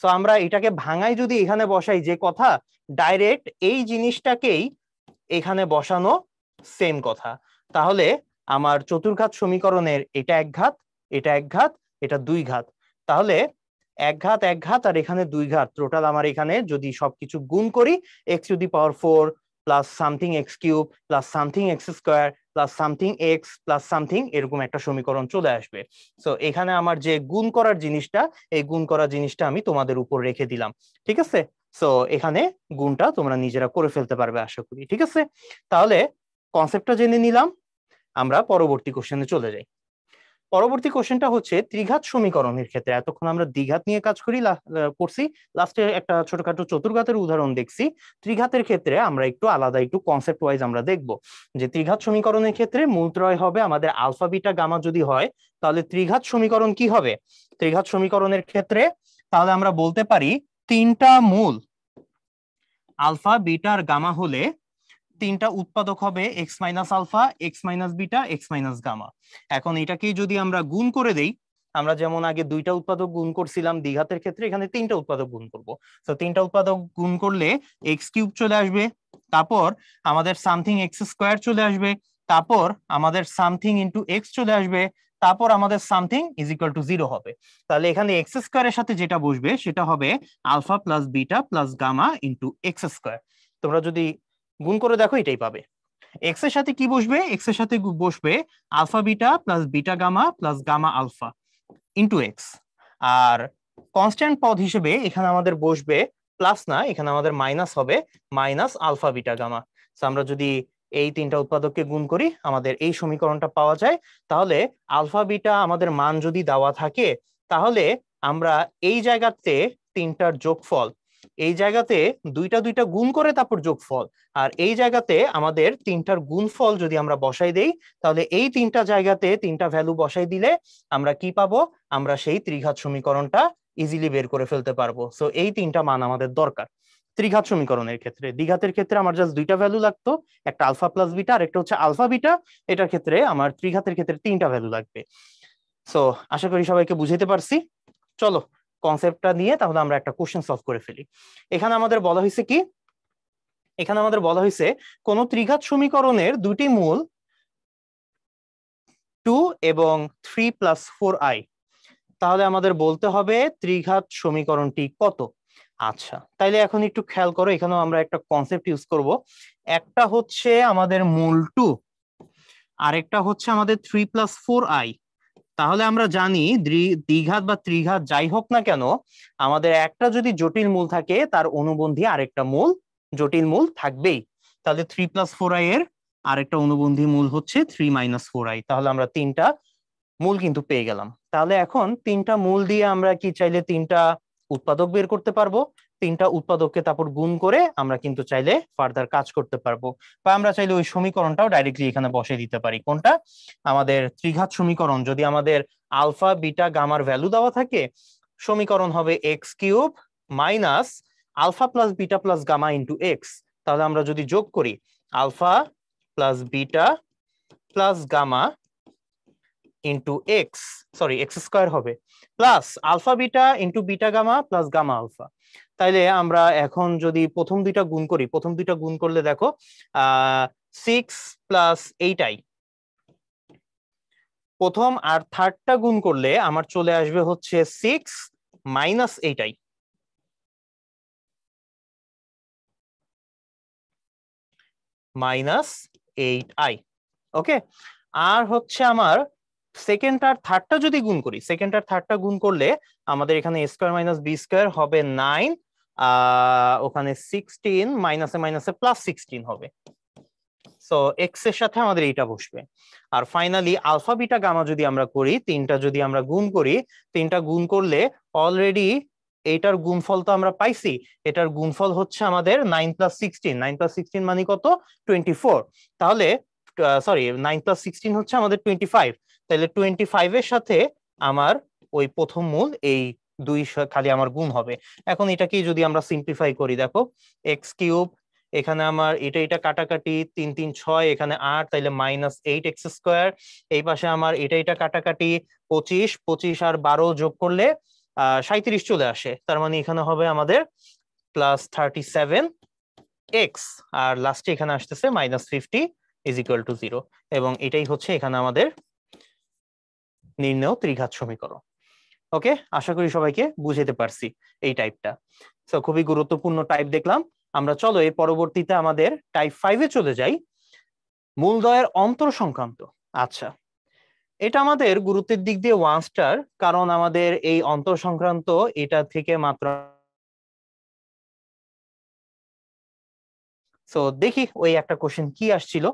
S1: সো আমরা এটাকে ভাঙাই যদি এখানে বসাই, যে কথা ডাইরেক্ট এই জিনিসটাকেই এখানে বসানো সেম কথা। তাহলে আমার চতুর্ঘাত সমীকরণের এটা এক ঘাত, এটা এক ঘাত, এটা দুই ঘাত। তাহলে এক ঘাত এক ঘাত আর এখানে দুই ঘাত, টোটাল আমার এখানে যদি সবকিছু গুণ করি x⁴ plus something x³ plus something x² plus something x plus something, এরকম একটা সমীকরণ চলে আসবে। সো এখানে আমার যে গুণ করার জিনিসটা, এই গুণ করার জিনিসটা আমি তোমাদের উপর রেখে দিলাম। ঠিক আছে, সো এখানে গুণটা তোমরা নিজেরা করে ফেলতে পারবে আশা করি। ঠিক আছে, তাহলে কনসেপ্টটা জেনে নিলাম, আমরা পরবর্তী কোশ্চেনে চলে যাই। পরবর্তী কোশ্চেনটা হচ্ছে ত্রিঘাত সমীকরণের ক্ষেত্রে। এতক্ষণ আমরা দ্বিঘাত নিয়ে কাজ করছি, লাস্টে একটা ছোটখাটো চতুর্ঘাতের উদাহরণ দেখছি। ত্রিঘাতের ক্ষেত্রে আমরা একটু আলাদা, একটু কনসেপ্ট ওয়াইজ আমরা দেখব যে ত্রিঘাত সমীকরণের ক্ষেত্রে মূলত্রয় হবে আমাদের আলফা বিটা গামা যদি হয়, তাহলে ত্রিঘাত সমীকরণ কি হবে? ত্রিঘাত সমীকরণের ক্ষেত্রে তাহলে আমরা বলতে পারি তিনটা মূল আলফা বিটা আর গামা হলে তিনটা উৎপাদক হবে x minus alpha, x minus beta, x minus gamma. এখন এটাকেই যদি আমরা গুণ করে দেই, আমরা যেমন আগে দুইটা উৎপাদক গুণ করছিলাম দ্বিঘাতের ক্ষেত্রে, এখানে তিনটা উৎপাদক গুণ করব। তো তিনটা উৎপাদক গুণ করলে x³ চলে আসবে, তারপর আমাদের সামথিং x² চলে আসবে, তারপর আমাদের সামথিং ইন্টু এক্স চলে আসবে, তারপর আমাদের সামথিং ইজ ইকুয়াল টু 0 হবে। তাহলে এখানে x² এর সাথে যেটা বসবে সেটা হবে alpha plus beta plus gamma into x²। তোমরা যদি গুণ করে দেখো এটাই পাবে। এক্স এর সাথে কি বসবে? এক্স এর সাথে বসবে alpha beta plus beta gamma plus gamma alpha into X. আর কনস্ট্যান্ট পদ হিসেবে এখানে আমাদের বসবে প্লাস না, এখানে আমাদের মাইনাস হবে, মাইনাস আলফা বিটা গামা। আমরা যদি এই তিনটা উৎপাদককে গুণ করি আমাদের এই সমীকরণটা পাওয়া যায়। তাহলে আলফা বিটা আমাদের মান যদি দেওয়া থাকে, তাহলে আমরা এই জায়গাতে তিনটার যোগফল, এই জায়গাতে দুইটা দুইটা গুণ করে তারপর যোগফল, আর এই জায়গাতে আমাদের তিনটার গুণফল যদি আমরা বসাই দেই, তাহলে এই তিনটা জায়গাতে তিনটা ভ্যালু বসাই দিলে আমরা কি পাবো? আমরা সেই ত্রিঘাত সমীকরণটা ইজিলি বের করে ফেলতে পারবো। সো এই তিনটা মান আমাদের দরকার ত্রিঘাত সমীকরণের ক্ষেত্রে। দ্বিঘাতের ক্ষেত্রে আমার জাস্ট দুইটা ভ্যালু লাগতো, একটা আলফা প্লাস বিটা আর একটা হচ্ছে আলফা বিটা। এটার ক্ষেত্রে আমার ত্রিঘাতের ক্ষেত্রে তিনটা ভ্যালু লাগবে। সো আশা করি সবাইকে বুঝাইতে পারছি। চলো কনসেপ্টটা নিয়ে তাহলে আমরা একটা কোশ্চেন সলভ করে ফেলি। এখানে আমাদের বলা হয়েছে কি, এখানে আমাদের বলা হয়েছে কোন ত্রিঘাত সমীকরণের দুটি মূল 2 এবং 3 + 4i, তাহলে আমাদের বলতে হবে ত্রিঘাত সমীকরণটি কত। আচ্ছা, তাইলে এখন একটু খেয়াল করো, এখানেও আমরা একটা কনসেপ্ট ইউজ করব। একটা হচ্ছে আমাদের মূল 2, আরেকটা হচ্ছে আমাদের 3 + 4i। তাহলে আমরা জানি দ্বিঘাত বা ত্রিঘাত যাই হোক না কেন, আমাদের একটা যদি জটিল মূল থাকে তার অনুবন্ধী আরেকটা মূল জটিল মূল থাকবেই। তাহলে 3 + 4i এর আরেকটা অনুবন্ধী মূল হচ্ছে 3 - 4i। তাহলে আমরা তিনটা মূল কিন্তু পেয়ে গেলাম। তাহলে এখন তিনটা মূল দিয়ে আমরা কি চাইলে তিনটা উৎপাদক বের করতে পারবো। তিনটা উৎপাদককে তারপর গুণ করে আমরা কিন্তু চাইলে ফার্দার কাজ করতে পারবো, বা আমরা চাইলে ওই সমীকরণটাও ডাইরেক্টলি এখানে বসিয়ে দিতে পারি। কোনটা? আমাদের ত্রিঘাত সমীকরণ যদি আমাদের আলফা বিটা গামার ভ্যালু দেওয়া থাকে, সমীকরণ হবে x³ minus alpha plus beta plus gamma into x. তাহলে আমরা যদি যোগ করি alpha plus beta plus gamma into x, sorry x² হবে, plus alpha beta into beta gamma plus gamma alpha. তাইলে আমরা এখন যদি প্রথম দুইটা গুণ করি, প্রথম দুইটা গুণ করলে দেখো 6 + 8i, প্রথম আর থার্ডটা গুণ করলে আমার চলে আসবে হচ্ছে 6 - 8i -8i। ওকে, আর হচ্ছে আমার সেকেন্ড আর থার্ডটা যদি গুণ করি, সেকেন্ড আর থার্ডটা গুণ করলে আমাদের এখানে a² - b² হবে 9 ওখানে 16 মাইনাসে মাইনাসে +16 হবে। সো এক্স এর সাথে আমাদের এইটা বসবে। আর ফাইনালি আলফা বিটা গামা যদি আমরা করি, তিনটা যদি আমরা গুণ করি, তিনটা গুণ করলে অলরেডি এইটার গুণফল তো আমরা পাইছি। এটার গুণফল হচ্ছে আমাদের 9 + 16, 9 + 16 মানে কত? 24। তাহলে সরি, 9 + 16 হচ্ছে আমাদের 25। তাহলে 25 এর সাথে আমার ওই প্রথম মূল এই 2 খালি আমার গুণ হবে। এখন এটাকে যদি আমরা সিম্পলিফাই করি, দেখো এক্স কিউব, এখানে আমার এটা এটা কাটাকাটি 3 3 6, এখানে 8, তাইলে -8x²। এই পাশে আমার এটা এটা কাটাকাটি 25, 25 আর 12 যোগ করলে 37 চলে আসে। তার মানে এখানে হবে আমাদের +37x, আর লাস্টে এখানে আসতেছে -50 = 0। এবং এটাই হচ্ছে এখানে আমাদের নির্ণেয় ত্রিঘাত সমীকরণ। ওকে, আশা করি সবাইকে বুঝাতে পারছি এই টাইপটা। সো খুবই গুরুত্বপূর্ণ টাইপ দেখলাম আমরা। চলো এই পরবর্তীতে আমাদের টাইপ 5-এ চলে যাই, মূলদ্বয়ের অন্তর সংক্রান্ত। আচ্ছা, এটা আমাদের গুরুত্বের দিক দিয়ে 1 স্টার, কারণ আমাদের এই অন্তর সংক্রান্ত এটা থেকে মাত্র। সো দেখি ওই একটা কোশ্চেন কি আসছিল।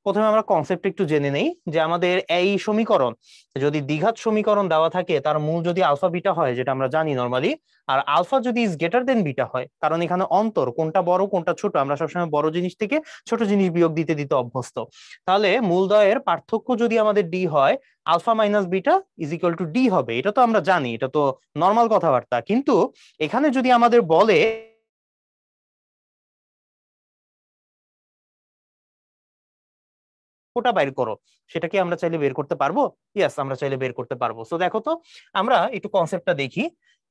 S1: প্রথমে আমরা কনসেপ্ট একটু জেনে নেই যে আমাদের এই সমীকরণ, যদি দ্বিঘাত সমীকরণ দেওয়া থাকে তার মূল যদি আলফা বিটা হয়, যেটা আমরা জানি নরমালি, আর আলফা যদি ইজ গ্রেটার দেন বিটা হয়, কারণ এখানে অন্তর কোনটা বড় কোনটা ছোট, আমরা সবসময় বড় জিনিস থেকে ছোট জিনিস বিয়োগ দিতে দিতে অভ্যস্ত। তাহলে মূলদ্বয়ের পার্থক্য যদি আমাদের ডি হয়, আলফা মাইনাস বিটা = ডি হবে। এটা তো আমরা জানি, এটা তো নর্মাল কথাবার্তা। কিন্তু এখানে যদি আমাদের বলে ওটা বের করো, সেটা কি আমরা চাইলে বের করতে পারবো? ইয়েস, আমরা চাইলে বের করতে পারবো। সো দেখো তো, আমরা একটু কনসেপ্টটা দেখি।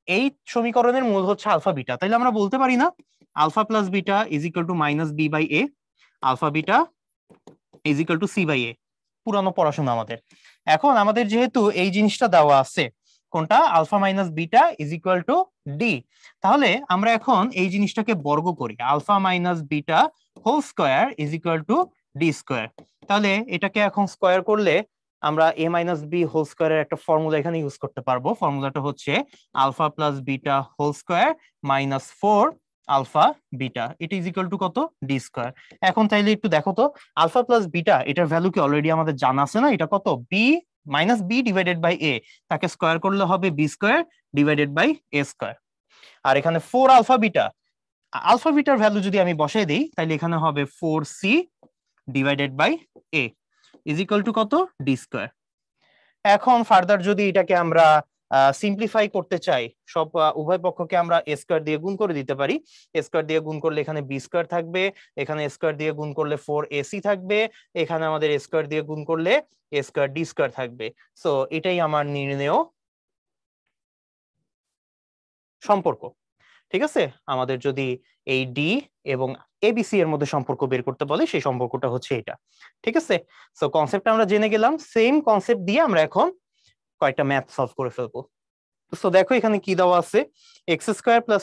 S1: এই সমীকরণের মূল হচ্ছে আলফা বিটা, তাইলে আমরা বলতে পারি না alpha plus beta = -b/a, alpha beta = c/a। পুরানো পড়াশোনা আমাদের। এখন আমাদের যেহেতু এই জিনিসটা দেওয়া আছে, কোনটা? Alpha minus beta d. তাহলে আমরা এখন এই জিনিসটাকে বর্গ করি, alpha minus beta whole square =d²। তাহলে এটাকে এখন স্কোয়ার করলে আমরা a মাইনাস বি হোল স্কোয়ারের একটা ফর্মুলা এখানে ইউজ করতে পারবো। ফর্মুলাটা হচ্ছে alpha plus beta whole square -4 alpha beta, এটা কত? d²। এখন তাইলে একটু দেখো তো, আলফা প্লাস বিটা এটার ভ্যালু কি অলরেডি আমাদের জানা আছে না? এটা কত? b-b/a, তাকে স্কোয়ার করলে হবে b²/a²। আর এখানে 4 আলফা বিটা, আলফা বিটার ভ্যালু যদি আমি বসাই দিই, তাহলে এখানে হবে 4c/a কত? d²। এখন ফার্দার যদি এটাকে আমরা সিম্পলিফাই করতে চাই, সব উভয় পক্ষকে আমরা a² দিয়ে গুণ করে দিতে পারি। a² দিয়ে গুণ করলে এখানে b² থাকবে, এখানে a² দিয়ে গুণ করলে 4ac থাকবে, এখানে আমাদের a² দিয়ে গুণ করলে a² d² থাকবে। সো এটাই আমার নির্ণেয় সম্পর্ক। ঠিক আছে, আমাদের যদি এই ডি এবং এবিসি এর মধ্যে সম্পর্ক বের করতে বলে, সেই সম্পর্কটা হচ্ছে এটা। ঠিক আছে, সো কনসেপ্ট আমরা জেনে গেলাম। সেম কনসেপ্ট দিয়ে আমরা এখন কয়েকটা ম্যাথ সলভ করে ফেলবো। সো দেখো এখানে কি দেওয়া আছে, x²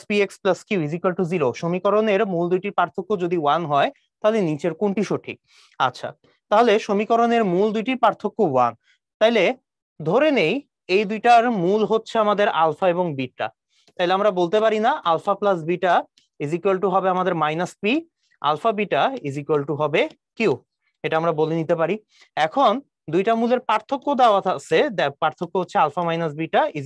S1: + px + q = 0। সমীকরণের মূল দুইটির পার্থক্য যদি 1 হয়, তাহলে নিচের কোনটি সঠিক? আচ্ছা, তাহলে সমীকরণের মূল দুইটির পার্থক্য 1, তাইলে ধরে নেই এই দুইটার মূল হচ্ছে আমাদের আলফা এবং বিটা। তাহলে আমরা বলতে পারি না আলফা প্লাস বিটা হবে আমাদের -p, আলফা বিটা হবে q। এটা আমরা বলে নিতে পারি। এখন দুইটা মূলের পার্থক্য দেওয়া আছে, পার্থক্য হচ্ছে আলফা মাইনাস বিটা =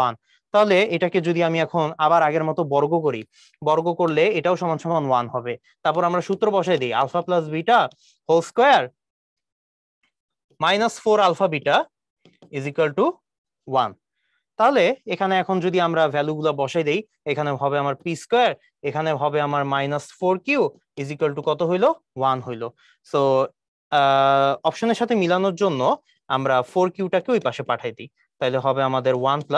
S1: 1। তাহলে এটাকে যদি আমি এখন আবার আগের মতো বর্গ করি, বর্গ করলে এটাও সমান সমান 1 হবে। তারপর আমরা সূত্র বসাই দিই, alpha plus beta whole square -4 alpha beta = 1। তাহলে এখানে এখন যদি আমরা ভ্যালু গুলো বসাই দেই, এখানে হবে আমার p², এখানে হবে আমার -4q কত হইলো? 1 হইলো। সো অপশনের সাথে মিলানোর জন্য আমরা 4q-টাকে ওই পাশে পাঠাই দিই, তাহলে হবে আমাদের 1 +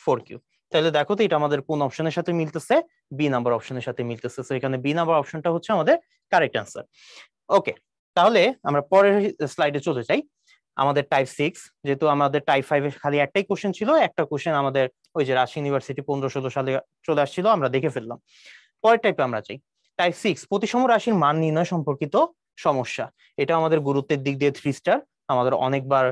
S1: 4q। তাহলে দেখো তো এটা আমাদের কোন অপশনের সাথে মিলতেছে? বি নাম্বার অপশনের সাথে মিলতেছে। সো এখানে বি নাম্বার অপশনটা হচ্ছে আমাদের কারেক্ট অ্যান্সার। ওকে, তাহলে আমরা পরের স্লাইডে চলে যাই। আমাদের টাইপ 6, যেহেতু আমাদের টাইপ 5 এ খালি একটাই কোশ্চেন ছিল, একটা কোশ্চেন আমাদের ওই যে রাজশাহী ইউনিভার্সিটি 15-16 সালে চলে আসছিল, আমরা দেখে ফেললাম। পরের টাইপে আমরা যাই, টাইপ 6 প্রতিসম রাশির মান নির্ণয় সম্পর্কিত সমস্যা। এটা আমাদের গুরুত্বের দিক দিয়ে 3 স্টার, আমাদের অনেকবার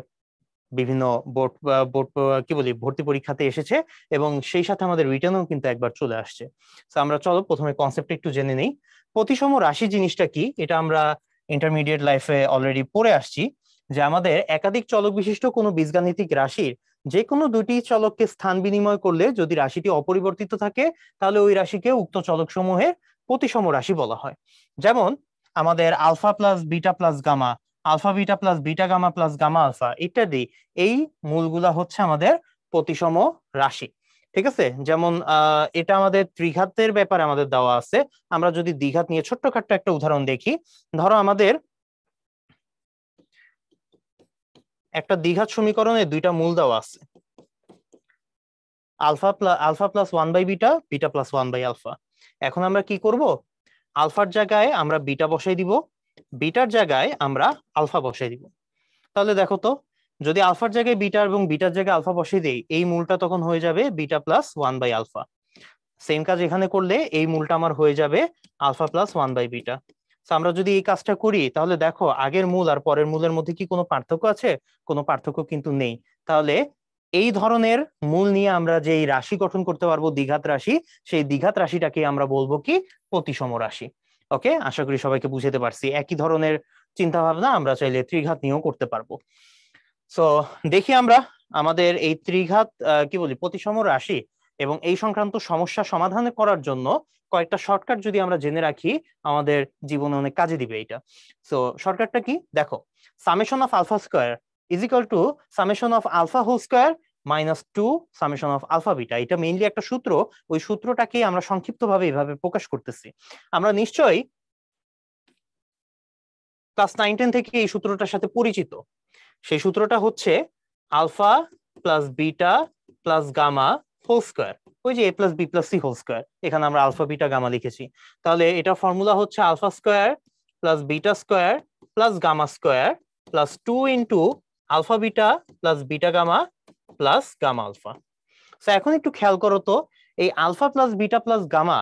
S1: বিভিন্ন বোর্ড বোর্ড কি বলি ভর্তি পরীক্ষাতে এসেছে এবং সেই সাথে আমাদের রিটার্নও কিন্তু একবার চলে আসছে। তো আমরা চলো প্রথমে কনসেপ্ট একটু জেনে নেই। প্রতিসম রাশি জিনিসটা কি, এটা আমরা ইন্টারমিডিয়েট লাইফে অলরেডি পড়ে আসছি, যে আমাদের একাধিক চলক বিশিষ্ট কোনো বীজগাণিতিক রাশির যে কোনো দুটি চলককে স্থান বিনিময় করলে যদি রাশিটি অপরিবর্তিত থাকে তাহলে ওই রাশিকে উক্ত চলক সমূহের প্রতিসম রাশি বলা হয়। যেমন আমাদের alpha plus beta plus gamma, alpha beta plus beta gamma plus gamma alpha ইত্যাদি, এই মূলগুলা হচ্ছে আমাদের প্রতিসম রাশি। ঠিক আছে, যেমন এটা আমাদের ত্রিঘাতের ব্যাপারে আমাদের দেওয়া আছে। আমরা যদি দ্বিঘাত নিয়ে ছোট্টখাট্ট একটা উদাহরণ দেখি, ধরো আমাদের একটা দ্বিঘাত সমীকরণে দুইটা মূল দেওয়া আছে, alpha plus one by beta, beta plus one by alpha. এখন আমরা কি করব, আলফার জায়গায় আমরা বিটা বসাই দিব, বিটার জায়গায় আমরা আলফা বসাই দিব। তাহলে দেখো তো, যদি আলফার জায়গায় বিটা এবং বিটার জায়গায় আলফা বসিয়ে দেই, এই মূলটা তখন হয়ে যাবে beta plus one by alpha. Same কাজ এখানে করলে এই মূলটা আমার হয়ে যাবে alpha plus one by beta. আমরা যদি এই কাজটা করি তাহলে দেখো আগের মূল আর পরের মূলের মধ্যে কি কোনো পার্থক্য আছে? কোনো পার্থক্য কিন্তু নেই। তাহলে এই ধরনের মূল নিয়ে আমরা যে রাশি গঠন করতে পারবো দ্বিঘাত রাশি, সেই দ্বিঘাত রাশিটাকে আমরা বলবো কি প্রতিসম রাশি। ওকে, আশা করি সবাইকে বুঝাতে পারছি। একই ধরনের চিন্তা ভাবনা আমরা চাইলে ত্রিঘাত নিয়েও করতে পারবো। সো দেখি আমরা আমাদের এই ত্রিঘাত কি বলি প্রতিসম রাশি এবং এই সংক্রান্ত সমস্যা সমাধান করার জন্য কয়েকটা শর্টকাট যদি আমরা জেনে রাখি আমাদের জীবনে অনেক কাজে দিবে এটা। সো শর্টকাটটা কি দেখো, summation of alpha square is equal to summation of alpha whole square minus two summation of alpha beta. এটা মেইনলি একটা সূত্র, ওই সূত্রটাকে আমরা সংক্ষিপ্তভাবে এইভাবে প্রকাশ করতেছি। আমরা নিশ্চয়ই ক্লাস 9-10 থেকে এই সূত্রটার সাথে পরিচিত। সেই সূত্রটা হচ্ছে alpha plus beta plus gamma whole square, ওই যে A plus B plus C whole square, এখানে আমরা আলফা বিটা গামা লিখেছি। তাহলে এটা ফর্মুলা হচ্ছে alpha square plus beta square plus gamma square plus 2 into alpha beta plus beta gamma plus gamma alpha. এখন একটু খেয়াল করো তো, এই alpha plus beta plus gamma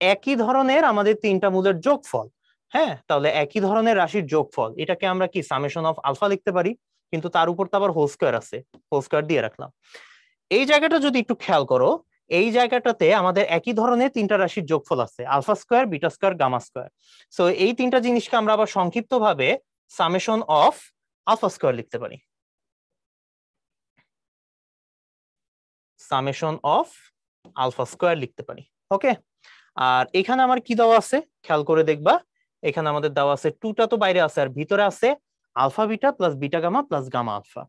S1: একই ধরনের আমাদের তিনটা মূলের যোগফল। হ্যাঁ, তাহলে একই ধরনের রাশির যোগফল, এটাকে আমরা কি সামেশন অফ আলফা লিখতে পারি, কিন্তু তার উপর তো আবার হোল স্কোয়ার আছে, হোল স্কোয়ার দিয়ে রাখলাম। এই জায়গাটা যদি একটু খেয়াল করো, এই জায়গাটাতে আমাদের একই ধরনের তিনটা রাশির যোগফল আছে, alpha square beta square gamma square. So এই তিনটা জিনিসকে আমরা আবার সংক্ষিপ্ত ভাবে সামেশন অফ আলফা স্কোয়ার লিখতে পারি, সামেশন অফ আলফা স্কোয়ার লিখতে পারি। ওকে, আর এখানে আমার কি দেওয়া আছে খেয়াল করে দেখবা, এখানে আমাদের দেওয়া আছে টুটা তো বাইরে আছে আর ভিতরে আছে alpha beta plus beta gamma plus gamma alpha.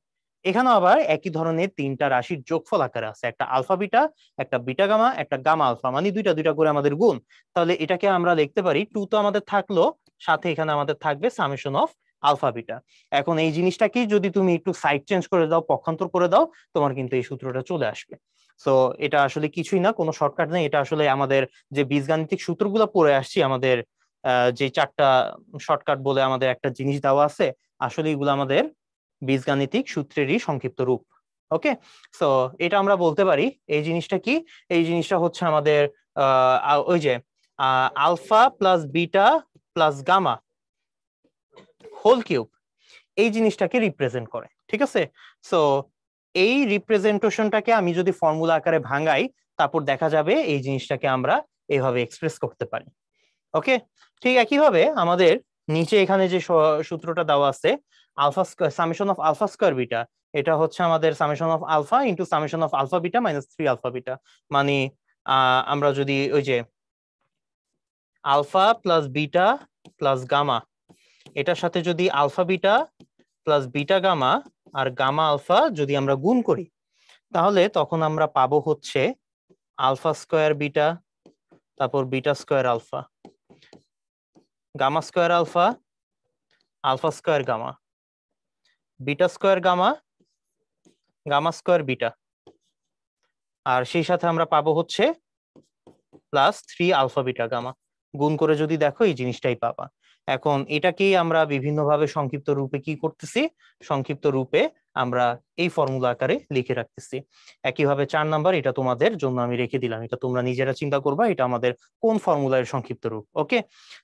S1: এখানে আবার একই ধরনের তিনটা রাশির যোগফল আকারে আছে, একটা আলফা বিটা, একটা বিটা গামা, একটা গামা আলফা, মানে দুইটা দুইটা করে আমাদের গুণ। তাহলে এটাকে আমরা লিখতে পারি, টু তো আমাদের থাকলো, সাথে এখানে আমাদের থাকবে সামেশন অফ আলফা বিটা। এখন এই জিনিসটাকে যদি তুমি একটু সাইড চেঞ্জ করে দাও, পক্ষান্তর করে দাও, তোমার কিন্তু এই সূত্রটা চলে আসবে। সো এটা আসলে কিছুই না, কোনো শর্টকাট নেই, এটা আসলে আমাদের যে বীজগাণিতিক সূত্রগুলো পড়ে আসছি, আমাদের যে চারটা শর্টকাট বলে আমাদের একটা জিনিস দেওয়া আছে, আসলে এগুলো আমাদের বীজগাণিতিক সূত্রেরই সংক্ষিপ্ত রূপ। ওকে, সো এটা আমরা বলতে পারি এই জিনিসটা কি, এই জিনিসটা হচ্ছে আমাদের ওই যে alpha plus beta plus gamma whole cube, এই জিনিসটাকে রিপ্রেজেন্ট করে। ঠিক আছে, সো এই রিপ্রেজেন্টেশনটাকে আমি যদি ফর্মুলা আকারে ভাঙাই, তারপর দেখা যাবে এই জিনিসটাকে আমরা এইভাবে এক্সপ্রেস করতে পারি। ওকে, ঠিক একইভাবে আমাদের নিচে এখানে যে সূত্রটা দেওয়া আছে alpha square summation of alpha square beta, এটা হচ্ছে আমাদের summation of alpha into summation of alpha beta minus 3 alpha beta. মানে আমরা যদি ওই যে alpha plus beta plus gamma, এটার সাথে যদি alpha beta plus beta gamma আর গামা আলফা যদি আমরা গুণ করি, তাহলে তখন আমরা পাবো হচ্ছে আলফা স্কয়ার বিটা, তারপর beta square alpha, gamma square alpha, alpha square gamma, beta square gamma, gamma square beta, আর সেই সাথে আমরা পাবো হচ্ছে প্লাস 3 আলফা বিটা গামা। গুণ করে যদি দেখো এই জিনিসটাই পাবা। এখন এটাকেই আমরা বিভিন্নভাবে সংক্ষিপ্ত রূপে কি করতেছি, সংক্ষিপ্ত রূপে আমরা এই ফর্মুলা আকারে লিখে রাখতেছি। একইভাবে 4 নাম্বার, এটা তোমাদের জন্য আমি রেখে দিলাম, এটা তোমরা নিজেরা চিন্তা করবা এটা আমাদের কোন ফর্মুলার সংক্ষিপ্ত রূপ। ওকে,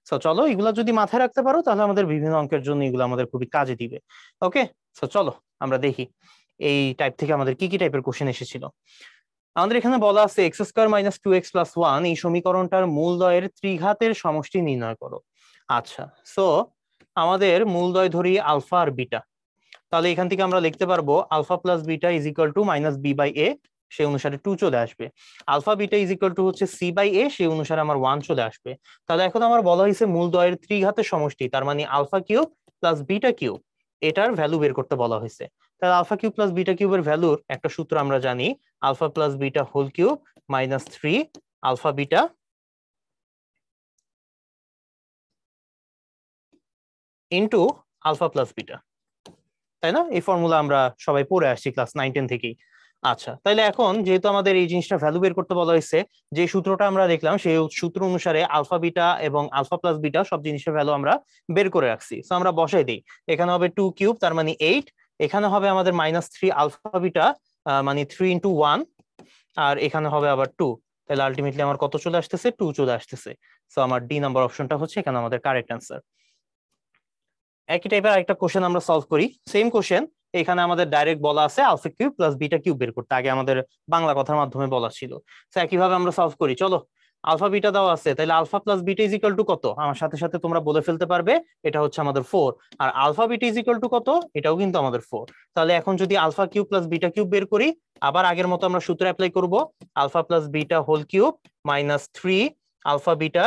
S1: সো চলো এগুলা যদি মাথায় রাখতে পারো তাহলে আমাদের বিভিন্ন অঙ্কের জন্য এগুলো আমাদের খুবই কাজে দিবে। ওকে, সো চলো আমরা দেখি এই টাইপ থেকে আমাদের কি কি টাইপের কোশ্চেন এসেছিল। আমাদের এখানে বলা আছে x square minus 2x plus 1 এই সমীকরণটার মূলদ্বয়ের ত্রিঘাতের সমষ্টি নির্ণয় করো। আচ্ছা, সো আমাদের মূলদ্বয় ধরি আলফা আর বিটা, তাহলে এখান থেকে আমরা লিখতে পারবো alpha plus beta is equal to minus B by A, সেই অনুসারে 2 চলে আসবে। Alpha beta is equal to হচ্ছে সি বাই এ, সেই অনুসারে আমার 1 চলে আসবে। তাহলে এখন আমার বলা হয়েছে মূলদ্বয়ের ত্রিঘাতের সমষ্টি, তার মানে alpha cube plus beta cube, এটার ভ্যালু বের করতে বলা হয়েছে। তাহলে আলফা কিউব প্লাস বিটা কিউবের ভ্যালুর একটা সূত্র আমরা জানি, alpha plus beta whole cube minus 3 alpha beta into alpha plus beta, তাই না? এই ফর্মুলা আমরা সবাই পড়ে আসছি ক্লাস 9-10 থেকেই। আচ্ছা, তাহলে এখন যেহেতু আমাদের এই জিনিসটা ভ্যালু বের করতে বলা হয়েছে, যে সূত্রটা আমরা দেখলাম সেই সূত্র অনুসারে আলফা বিটা এবং আলফা প্লাস বিটা সব জিনিসের ভ্যালু আমরা বের করে রাখছি। তো আমরা বসাই দিই, এখানে হবে 2 কিউব তার মানে 8, এখানে হবে আমাদের মাইনাস 3 আলফা বিটা মানে 3 ইন্টু 1, আর এখানে হবে আবার 2, তাহলে আলটিমেটলি আমার কত চলে আসতেছে? 2 চলে আসতেছে। সো আমার ডি নাম্বার অপশনটা হচ্ছে এখানে আমাদের কারেক্ট অ্যান্সার। একই টাইপের আরেকটা কোশ্চেন আমরা সলভ করি, সেম কোশ্চেন, এখানে আমাদের ডাইরেক্ট বলা আছে alpha cube plus beta cube বের করতে, আগে আমাদের বাংলা কথার মাধ্যমে বলা ছিল। তো একইভাবে আমরা সলভ করি, চলো। আলফা বিটা দেওয়া আছে, তাহলে alpha plus beta is equal to কত? আমার সাথে সাথে তোমরা বলে ফেলতে পারবে, এটা হচ্ছে আমাদের 4। আর alpha beta is equal to কত? এটাও কিন্তু আমাদের 4। তাহলে এখন যদি alpha cube plus beta cube বের করি, আবার আগের মতো আমরা সূত্র অ্যাপ্লাই করব, alpha plus beta whole cube minus 3 alpha beta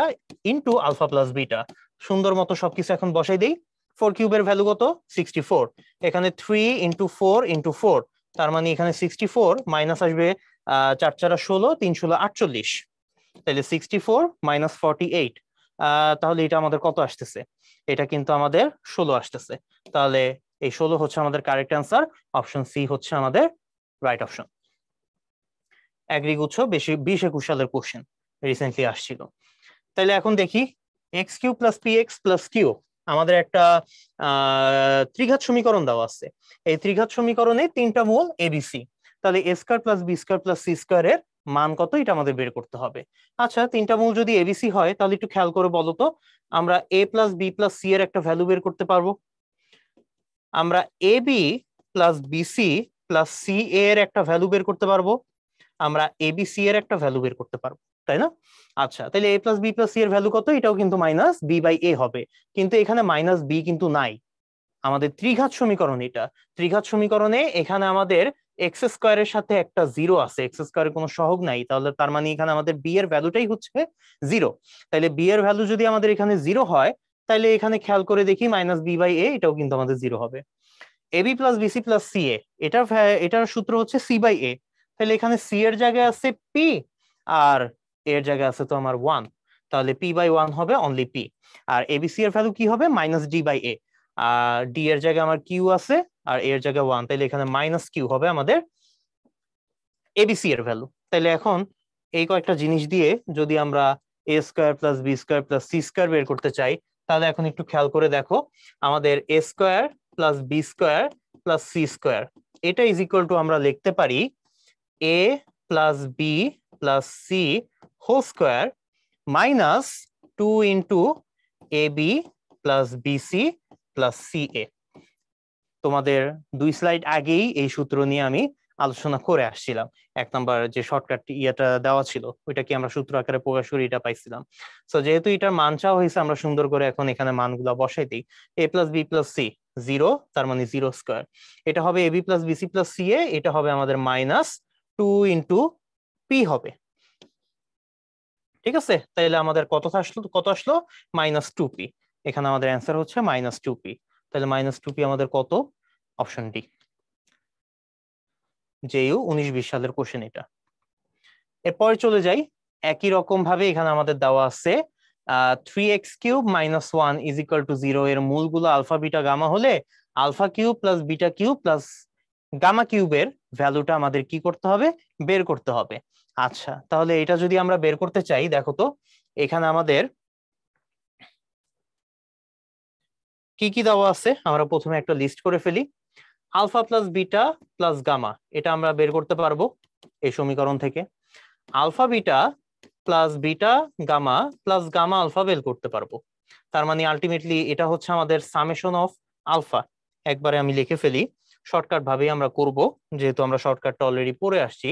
S1: into alpha plus beta. সুন্দর মতো সবকিছু এখন বসাই দেই। 4 কিউবের ভ্যালু কত? 64। এখানে 3 ইন্টু 4 ইন্টু 4, তার মানে এখানে 64 মাইনাস আসবে 4 4 16, 3 16 48, তাহলে 64 মাইনাস 48, তাহলে এটা আমাদের কত আসতেছে? এটা কিন্তু আমাদের 16 আসতেছে। তাহলে এই 16 হচ্ছে আমাদের কারেক্ট অ্যান্সার, অপশন সি হচ্ছে আমাদের রাইট অপশন। এগ্রিগুচ্ছ 20-21 সালের কোশ্চেন রিসেন্টলি আসছিল। তাহলে এখন দেখি x q plus p x plus q, আমাদের একটা ত্রিঘাত সমীকরণ দেওয়া আছে। এই ত্রিঘাত সমীকরণে 3টা মূল এবিসি, তাহলে A square plus B square plus C স্কয়ারের মান কত এটা আমাদের বের করতে হবে। আচ্ছা, 3টা মূল যদি এবিসি হয় তাহলে একটু খেয়াল করে বলো তো, আমরা A plus B plus C এর একটা ভ্যালু বের করতে পারবো, আমরা A B plus BC plus C এর একটা ভ্যালু বের করতে পারবো, আমরা এবিসি এর একটা ভ্যালু বের করতে পারবো, তাই না? আচ্ছা, তাহলে এ প্লাস বি প্লাস সি এর ভ্যালু কত? এটাও কিন্তু মাইনাস বি বাই এ হবে, কিন্তু এখানে মাইনাস বি কিন্তু নাই, আমাদের ত্রিঘাত সমীকরণ এটা। ত্রিঘাত সমীকরণে এখানে আমাদের এক্স স্কোয়ারের সাথে একটা জিরো আছে, এক্স স্কোয়ারের কোনো সহগ নাই, তাহলে তার মানে এখানে আমাদের বি এর ভ্যালুটাই হচ্ছে 0। তাহলে বি এর ভ্যালু যদি আমাদের এখানে 0 হয়, তাহলে এখানে খেয়াল করে দেখি মাইনাস বি বাই এ, এটাও কিন্তু আমাদের 0 হবে। AB plus BC plus C A, এটার সূত্র হচ্ছে সি বাই এ, তাহলে এখানে সি এর জায়গায় আছে পি, আর এর জায়গায় আছে তো আমার 1, তাহলে পি বাই 1 হবে অনলি পি। আর এবিসি এর ভ্যালু কি হবে? মাইনাস ডি বাই এ, আর ডি এর জায়গায় আমার কিউ আছে আর এর জায়গায় 1, তাহলে এখানে মাইনাস কিউ হবে আমাদের এবিসি এর ভ্যালু। তাহলে এখন এই কয়েকটা জিনিস দিয়ে যদি আমরা A square plus B square plus C square বের করতে চাই, তাহলে এখন একটু খেয়াল করে দেখো, আমাদের A square plus B square plus C square, এটা ইজ ইকুয়াল টু আমরা লিখতে পারি A plus B plus C whole square minus 2 into A B plus BC plus C A. তোমাদের 2 স্লাইড আগেই এই সূত্র নিয়ে আমি আলোচনা করে আসছিলাম, 1 নাম্বার যে শর্টকাট ইয়েটা দেওয়া ছিল ওইটা কি আমরা সূত্র আকারে প্রকাশ করে এটা পাইছিলাম। সো যেহেতু এটার মান চাওয়া হয়েছে, আমরা সুন্দর করে এখন এখানে মানগুলো বসাই দিই। A plus B plus C 0, তার মানে 0 স্কোয়ার, এটা হবে AB plus BC plus C A, এটা হবে আমাদের মাইনাস 2 ইন্টু পি হবে। ঠিক আছে, তাহলে আমাদের কত আসলো? Minus 2p। এখানে আমাদের অ্যান্সার হচ্ছে মাইনাস 2p। তাহলে মাইনাস 2p আমাদের কত? অপশন ডি, জেইউ 19-20 সালের কোশ্চেন এটা। এরপরে চলে যাই, একই রকম ভাবে এখানে আমাদের দেওয়া আছে 3x³ minus 1 is equal to 0 এর মূলগুলো আলফা বিটা গামা হলে alpha cube plus beta cube plus gamma কিউবের ভ্যালুটা আমাদের কি করতে হবে? বের করতে হবে। আচ্ছা, তাহলে এটা যদি আমরা বের করতে চাই, দেখো তো এখানে আমাদের কি কি দেওয়া আছে, আমরা প্রথমে একটা লিস্ট করে ফেলি। Alpha plus beta plus gamma, এটা আমরা বের করতে পারবো এই সমীকরণ থেকে। Alpha beta plus beta gamma plus gamma alpha বের করতে পারবো, তার মানে আলটিমেটলি এটা হচ্ছে আমাদের সামেশন অফ আলফা। একবারে আমি লিখে ফেলি, শর্টকাট ভাবেই আমরা করব, যেহেতু আমরা শর্টকাটটা অলরেডি পড়ে আসছি।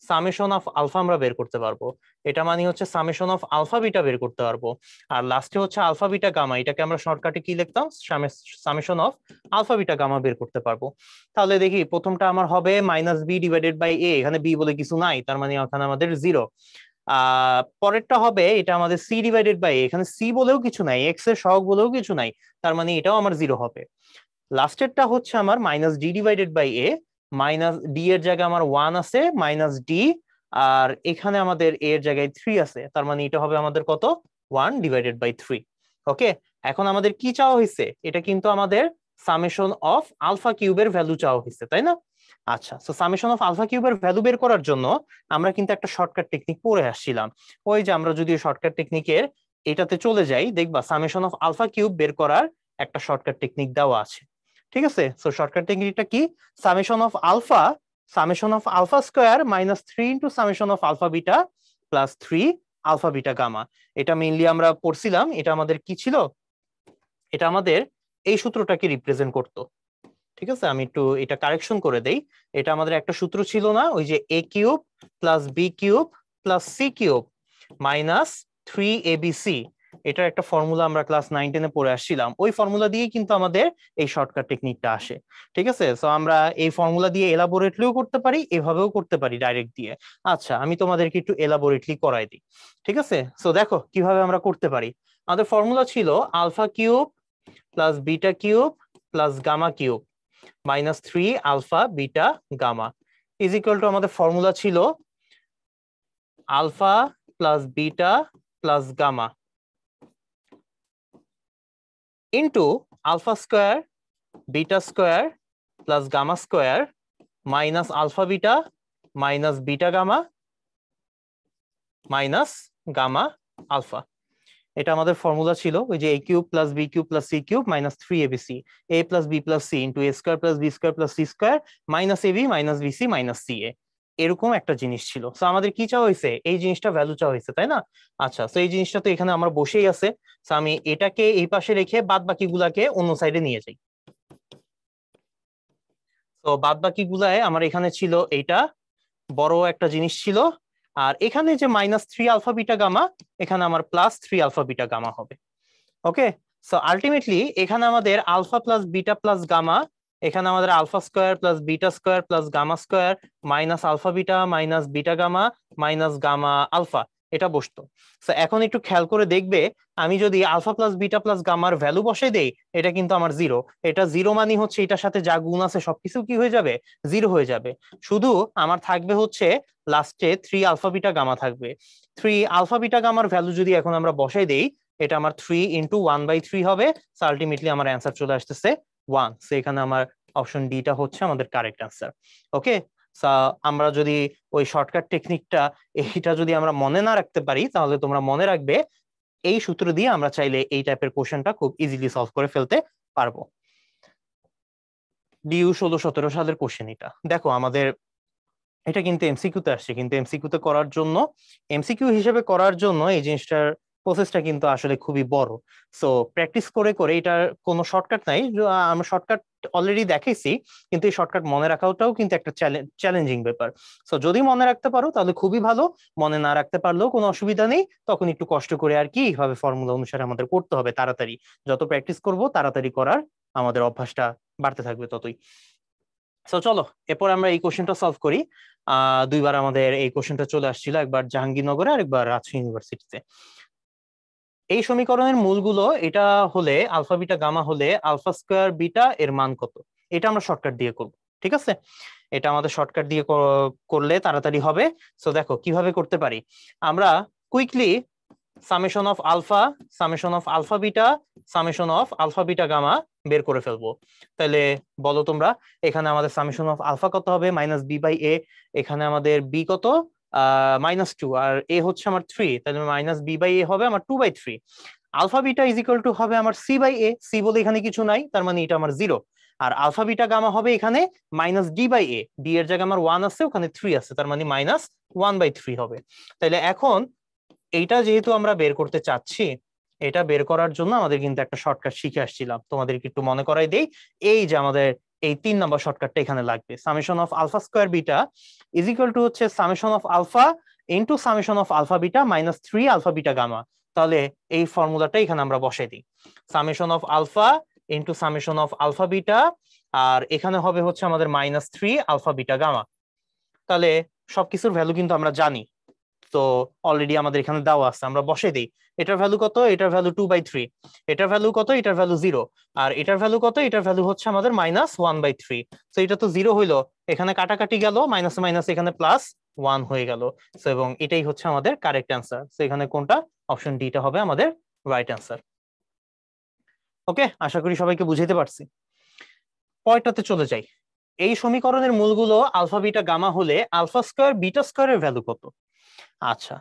S1: সামেশন অফ আলফা আমরা বের করতে পারবো, এটা মানে হচ্ছে সামেশন অফ আলফা বিটা বের করতে পারবো। আর লাস্টে হচ্ছে আলফা বিটা গামা, এটাকে আমরা শর্টকাটে কি লিখতাম, summation of alpha beta gamma বের করতে পারবো। তাহলে দেখি প্রথমটা আমার হবে minus B divided by a, এখানে বি বলে কিছু নাই, তার মানে এখানে আমাদের 0। পরেরটা হবে এটা আমাদের সি ডিভাইডেড বাই, এখানে সি বলেও কিছু নাই, এক্স এর সহগ বলেও কিছু নাই, তার মানে এটাও আমার 0 হবে। লাস্টেরটা হচ্ছে আমার minus d divided by a, minus d এর জায়গায় আমার 1 আছে, মাইনাস ডি, আর এখানে আমাদের এ এর জায়গায় 3 আছে, তার মানে এটা হবে আমাদের কত, 1 ডিভাইডেড বাই 3। ওকে, এখন আমাদের কি চাওয়া হয়েছে, এটা কিন্তু আমাদের সামেশন অফ আলফা কিউবের ভ্যালু চাওয়া হয়েছে, তাই না? আচ্ছা, সো সামেশন অফ আলফা কিউবের ভ্যালু বের করার জন্য আমরা কিন্তু একটা শর্টকাট টেকনিক পড়ে আসছিলাম। ওই যে আমরা যদি শর্টকাট টেকনিকের এটাতে চলে যাই, দেখবা সামেশন অফ আলফা কিউব বের করার একটা শর্টকাট টেকনিক দেওয়া আছে। ঠিক আছে, সো শর্টকাট টেকনিকটা কি, summation of alpha square minus 3 into summation of alpha beta plus 3 alpha beta gamma. এটা মেইনলি আমরা পড়ছিলাম, এটা আমাদের কি ছিল, এটা আমাদের এই সূত্রটাকে রিপ্রেজেন্ট করতো। ঠিক আছে, আমি একটু এটা কারেকশন করে দেই। এটা আমাদের একটা সূত্র ছিল না, ওই যে A cube plus B cube plus C cube minus 3abc, এটার একটা ফর্মুলা আমরা ক্লাস 9-10-এ পড়ে আসছিলাম। ওই ফর্মুলা দিয়ে কিন্তু আমাদের এই শর্টকাট টেকনিকটা আসে। ঠিক আছে, সো আমরা এই ফর্মুলা দিয়ে এলাবোরেটলিও করতে পারি, এভাবেও করতে পারি ডাইরেক্ট দিয়ে। আচ্ছা, আমি তোমাদেরকে একটু এলাবোরেটলি করাই দিই। ঠিক আছে, সো দেখো কিভাবে আমরা করতে পারি। আমাদের ফর্মুলা ছিল alpha cube plus beta cube plus gamma cube minus 3 alpha beta gamma is equal to, আমাদের ফর্মুলা ছিল alpha plus beta plus gamma into alpha square beta square plus gamma square minus alpha beta minus beta gamma minus gamma alpha. এটা আমাদের ফর্মুলা ছিল, ওই যে A cube plus B cube plus C cube minus 3abc, A plus B plus C into A square plus B square plus C square minus AB minus BC minus C A, এরকম একটা জিনিস ছিল। সো আমাদের কি চাওয়া হয়েছে, এই জিনিসটা ভ্যালু চাওয়া হয়েছে, তাই না? আচ্ছা, তো এই জিনিসটা তো এখানে আমার বসেই আছে, সো আমি এটাকে এই পাশে রেখে বাদ বাকি গুলাকে অন্য সাইডে নিয়ে যাই। তো বাদ বাকি গুলায় আমার এখানে ছিল এইটা বড় একটা জিনিস ছিল, আর এখানে যে মাইনাস 3 আলফা বিটা গামা, এখানে আমার প্লাস 3 আলফা বিটা গামা হবে। ওকে, সো আলটিমেটলি এখানে আমাদের alpha plus beta plus gamma, এখানে আমাদের alpha square plus beta square plus gamma square minus alpha beta minus beta gamma minus gamma alpha, এটা বসতো। সো এখন একটু খেয়াল করে দেখবে, আমি যদি আলফা প্লাস বিটা প্লাস গামার ভ্যালু বসে দেই, এটা কিন্তু আমার 0। এটা 0 মানে হচ্ছে এটার সাথে যা গুণ আছে সবকিছু কি হয়ে যাবে, 0 হয়ে যাবে। শুধু আমার থাকবে হচ্ছে লাস্টে 3 আলফা বিটা গামা থাকবে। 3 আলফা বিটা গামার ভ্যালু যদি এখন আমরা বসাই দেই, এটা আমার 3 ইন্টু 1/3 হবে। সো আলটিমেটলি আমার অ্যান্সার চলে আসতেছে 1। সো এখানে আমার অপশন ডি টা হচ্ছে আমাদের কারেক্ট অ্যান্সার। ওকে, সো আমরা যদি ওই শর্টকাট টেকনিকটা এইটা যদি আমরা মনে না রাখতে পারি, তাহলে তোমরা মনে রাখবে এই সূত্র দিয়ে আমরা চাইলে এই টাইপের কোশ্চেনটা খুব ইজিলি সলভ করে ফেলতে পারবো। ডিইউ 16-17 সালের কোশ্চেন এটা দেখো, আমাদের এটা কিন্তু এমসিকিউ তে আসছে, কিন্তু এমসিকিউ তে করার জন্য, এমসিকিউ হিসেবে করার জন্য এই জিনিসটার প্রসেসটা কিন্তু আসলে খুবই বড়। সো প্র্যাকটিস করে করে, এটার কোনো শর্টকাট নাই, আমরা শর্টকাট অলরেডি দেখাইছি, কিন্তু এই শর্টকাট মনে রাখাটাও কিন্তু একটা চ্যালেঞ্জিং ব্যাপার। সো যদি মনে রাখতে পারো তাহলে খুবই ভালো, মনে না রাখতে পারলেও কোনো অসুবিধা নেই, তখন একটু কষ্ট করে আর কি এইভাবে ফর্মুলা অনুসারে আমাদের করতে হবে তাড়াতাড়ি। যত প্র্যাকটিস করব তাড়াতাড়ি করার আমাদের অভ্যাসটা বাড়তে থাকবে ততই। সো চলো এরপর আমরা এই কোশ্চেনটা সলভ করি। দুইবার আমাদের এই কোশ্চেনটা চলে আসছিল, একবার জাহাঙ্গীরনগরে আর একবার রাজশাহী ইউনিভার্সিটিতে। এই সমীকরণের মূলগুলো এটা হলে আলফা বিটা গামা হলে আলফা স্কোয়ার বিটা এর মান কত, এটা আমরা শর্টকাট দিয়ে করব। ঠিক আছে, এটা আমাদের শর্টকাট দিয়ে করলে তাড়াতাড়ি হবে। সো দেখো কিভাবে করতে পারি, আমরা quickly summation of alpha, summation of alpha beta, summation of alpha beta gamma বের করে ফেলবো। তাহলে বলো তোমরা, এখানে আমাদের সামেশন অফ আলফা কত হবে, মাইনাস বি বাই এ, এখানে আমাদের বি কত, -2, আর এ হচ্ছে আমার 3, তাহলে মাইনাস বি বাই এ হবে আমার 2/3। Alpha beta is equal to হবে আমার সি বাই এ, সি বলে এখানে কিছু নাই, তার মানে এটা আমার 0। আর আলফা বিটা গামা হবে এখানে minus d by a, d এর জায়গায় আমার 1 আছে, ওখানে 3 আছে, তার মানে -1/3 হবে। তাহলে এখন এইটা যেহেতু আমরা বের করতে চাচ্ছি, এটা বের করার জন্য আমাদের কিন্তু একটা শর্টকাট শিখে আসছিলাম, তোমাদেরকে একটু মনে করাই দেই। এই যে আমাদের এই 3 নম্বর শর্টকাটটা এখানে লাগবে। Summation of alpha square beta is equal to হচ্ছে summation of alpha into summation of alpha beta minus 3 alpha beta gamma. তাহলে এই ফর্মুলাটা এখানে আমরা বসাই দিই, summation of alpha into summation of alpha beta, আর এখানে হবে হচ্ছে আমাদের মাইনাস 3 আলফা বিটা গামা। তাহলে সবকিছুর ভ্যালু কিন্তু আমরা জানি, তো অলরেডি আমাদের এখানে দেওয়া আছে, আমরা বসে দিই। এটার ভ্যালু কত? এটার ভ্যালু 2/3। এটার ভ্যালু কত? এটার ভ্যালু 0। আর এটার ভ্যালু কত? এটার ভ্যালু হচ্ছে আমাদের মাইনাস 1/3। তো এটা তো 0 হইলো, এখানে কাটাকাটি গেল, মাইনাস মাইনাস এখানে প্লাস 1 হয়ে গেল। তো এবং এটাই হচ্ছে আমাদের কারেক্ট অ্যান্সার। তো এখানে কোনটা? অপশন ডিটা হবে আমাদের রাইট অ্যান্সার। ওকে, আশা করি সবাইকে বুঝাইতে পারছি। পরেরটাতে চলে যাই। এই সমীকরণের মূলগুলো আলফা বিটা গামা হলে আলফা স্কয়ার বিটা স্কয়ারের ভ্যালু কত? আচ্ছা,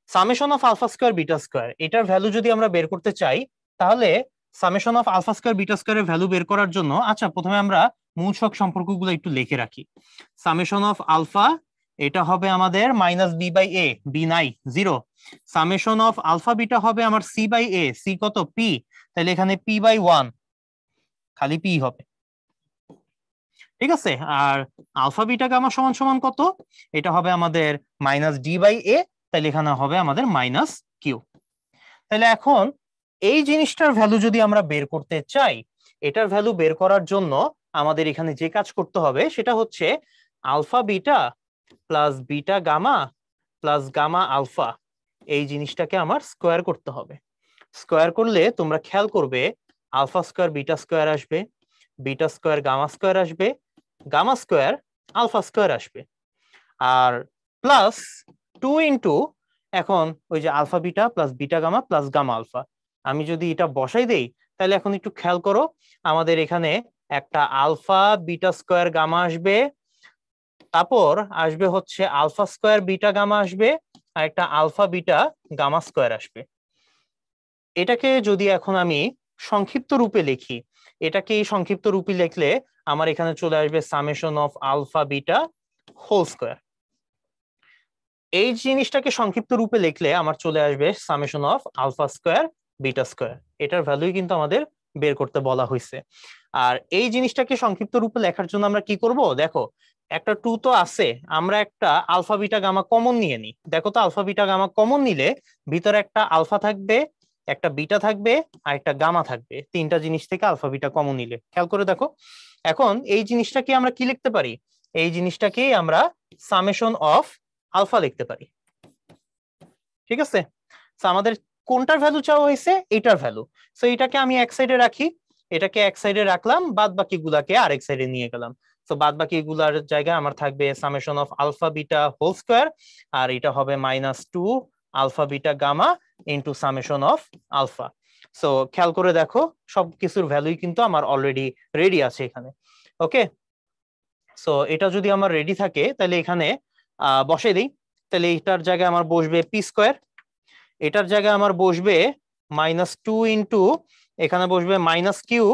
S1: summation of alpha square beta square এটার ভ্যালু যদি আমরা বের করতে চাই, তাহলে summation of alpha square beta স্কয়ারের ভ্যালু বের করার জন্য আচ্ছা প্রথমে আমরা মূল ছক সম্পর্কগুলো একটু লিখে রাখি। সামেশন অফ আলফা এটা হবে আমাদের minus B by a, b নাই 0। সামেশন অফ আলফা বিটা হবে আমার সি বাই এ, সি কত? পি। তাহলে এখানে পি বাই 1, খালি পি হবে, ঠিক আছে। আর আলফা বিটা গামা সমান সমান কত? এটা হবে আমাদের মাইনাস ডি বাই এ, তাহলে এখানে হবে আমাদের মাইনাস কিউ। তাহলে এখন এই জিনিসটার ভ্যালু যদি আমরা বের করতে চাই, এটার ভ্যালু বের করার জন্য আমাদের এখানে যে কাজ করতে হবে সেটা হচ্ছে alpha beta plus beta gamma plus gamma alpha, এই জিনিসটাকে আমার স্কোয়ার করতে হবে। স্কোয়ার করলে তোমরা খেয়াল করবে আলফা স্কোয়ার বিটা স্কোয়ার আসবে, বিটা স্কোয়ার গামা স্কোয়ার আসবে, গামা স্কোয়ার আলফা স্কোয়ার আসবে, আর প্লাস 2 ইন্টু এখন ওই যে alpha beta plus beta gamma plus gamma alpha. আমি যদি এটা বসাই দেই, তাহলে এখন একটু খেয়াল করো, আমাদের এখানে একটা আলফা বিটা স্কোয়ার গামা আসবে, তারপর আসবে হচ্ছে আলফা স্কোয়ার বিটা গামা আসবে, আর একটা আলফা বিটা গামা স্কোয়ার আসবে। এটাকে যদি এখন আমি সংক্ষিপ্ত রূপে লিখি, এটাকে সংক্ষিপ্ত রূপে লিখলে আমার এখানে চলে আসবে summation of alpha beta whole square. এই জিনিসটাকে সংক্ষিপ্ত রূপে লিখলে আমার চলে আসবে summation of alpha square beta square. এটার ভ্যালুই কিন্তু আমাদের বের করতে বলা হয়েছে। আর এই জিনিসটাকে সংক্ষিপ্ত রূপে লেখার জন্য আমরা কি করব? দেখো, একটা 2 তো আছে, আমরা একটা আলফা বিটা গামা কমন নিয়ে নিই। দেখো তো, আলফা বিটা গামা কমন নিলে ভিতরে একটা আলফা থাকবে, একটা বিটা থাকবে, আর একটা গামা থাকবে। তিনটা জিনিস থেকে আলফা বিটা কমন নিলে খেয়াল করে দেখো। এখন এই জিনিসটাকে আমরা কি লিখতে পারি? এই জিনিসটাকেই আমরা সামেশন অফ আলফা লিখতে পারি, ঠিক আছে। তো আমাদের কোনটার ভ্যালু চাওয়া হয়েছে? এটার ভ্যালু। সো এটাকে আমি এক সাইডে রাখি, এটাকে এক সাইডে রাখলাম, বাদ বাকি গুলাকে আরেক সাইডে নিয়ে গেলাম। তো বাদ বাকি গুলার জায়গায় আমার থাকবে summation of alpha beta whole square, আর এটা হবে minus 2 alpha beta gamma into summation of alpha. So খেয়াল করে দেখো, সব কিছুর ভ্যালুই কিন্তু আমার অলরেডি রেডি আছে এখানে। ওকে, সো এটা যদি আমার রেডি থাকে তাহলে এখানে বসে দিই। তাহলে এটার জায়গায় আমার বসবে পি স্কোয়ার, এটার জায়গায় আমার বসবে মাইনাস 2 ইন্টু এখানে বসবে মাইনাস কিউ,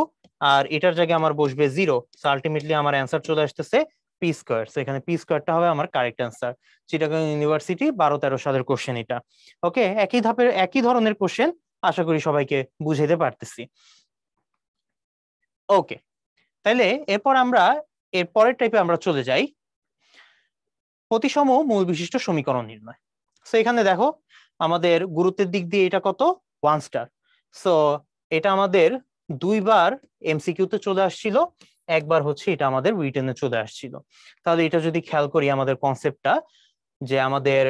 S1: আর এটার জায়গায় আমার বসবে 0। সো আলটিমেটলি আমার অ্যান্সার চলে আসতেছে পি স্কোয়ার। সো এখানে পি স্কোয়ারটা হবে আমার কারেক্ট অ্যান্সার। চিটাগাং ইউনিভার্সিটি 12-13 সালের কোশ্চেন এটা। ওকে, একই ধাপের একই ধরনের কোশ্চেন, আশা করি সবাইকে বুঝাইতে পারতেছি। ওকে, তাইলে এরপর আমরা এর পরের টাইপে আমরা চলে যাই, প্রতিসম মূল বিশিষ্ট সমীকরণ নির্ণয়। সো এখানে দেখো, আমাদের গুরুত্বের দিক দিয়ে এটা কত? 1 স্টার। সো এটা আমাদের 2বার এমসিকিউতে চলে আসছিল, একবার হচ্ছে এটা আমাদের রিটেনে চলে আসছিল। তাহলে এটা যদি খেয়াল করি আমাদের কনসেপ্টটা, যে আমাদের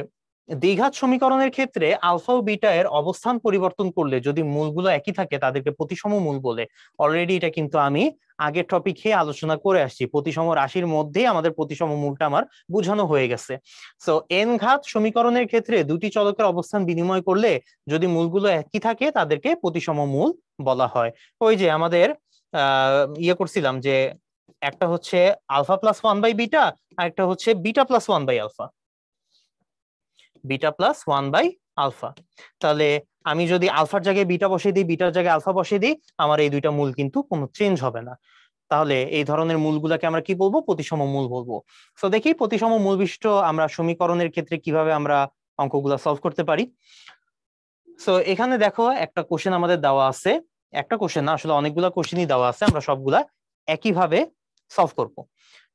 S1: দ্বিঘাত সমীকরণের ক্ষেত্রে আলফা ও বিটা এর অবস্থান পরিবর্তন করলে যদি মূলগুলো একই থাকে তাদেরকে প্রতিসম মূল বলে। অলরেডি এটা কিন্তু আমি আগের টপিকে আলোচনা করে আসছি, প্রতিসম রাশির মধ্যেই আমাদের প্রতিসম মূলটা আমার বোঝানো হয়ে গেছে। সো এন ঘাত সমীকরণের ক্ষেত্রে দুটি চলকের অবস্থান বিনিময় করলে যদি মূলগুলো একই থাকে তাদেরকে প্রতিসম মূল বলা হয়। ওই যে আমাদের ইয়ে করছিলাম যে একটা হচ্ছে আলফা প্লাস 1/বিটা, আর একটা হচ্ছে বিটা প্লাস 1/আলফা, বিটা প্লাস 1/আলফা। তাহলে আমি যদি আলফার জায়গায় বিটা বসিয়ে দিই, বিটার জায়গায় আলফা বসিয়ে দিই, আমার এই দুইটা মূল কিন্তু কোনো চেঞ্জ হবে না। তাহলে এই ধরনের মূলগুলোকে আমরা কি বলবো? প্রতিসম মূল বলবো। তো দেখি প্রতিসম মূল বিশিষ্ট আমরা সমীকরণের ক্ষেত্রে কিভাবে আমরা অঙ্কগুলা সলভ করতে পারি। সো এখানে দেখো একটা কোশ্চেন আমাদের দেওয়া আছে, একটা কোশ্চেন না আসলে অনেকগুলা কোশ্চেনই দেওয়া আছে, আমরা সবগুলা একইভাবে সলভ করব।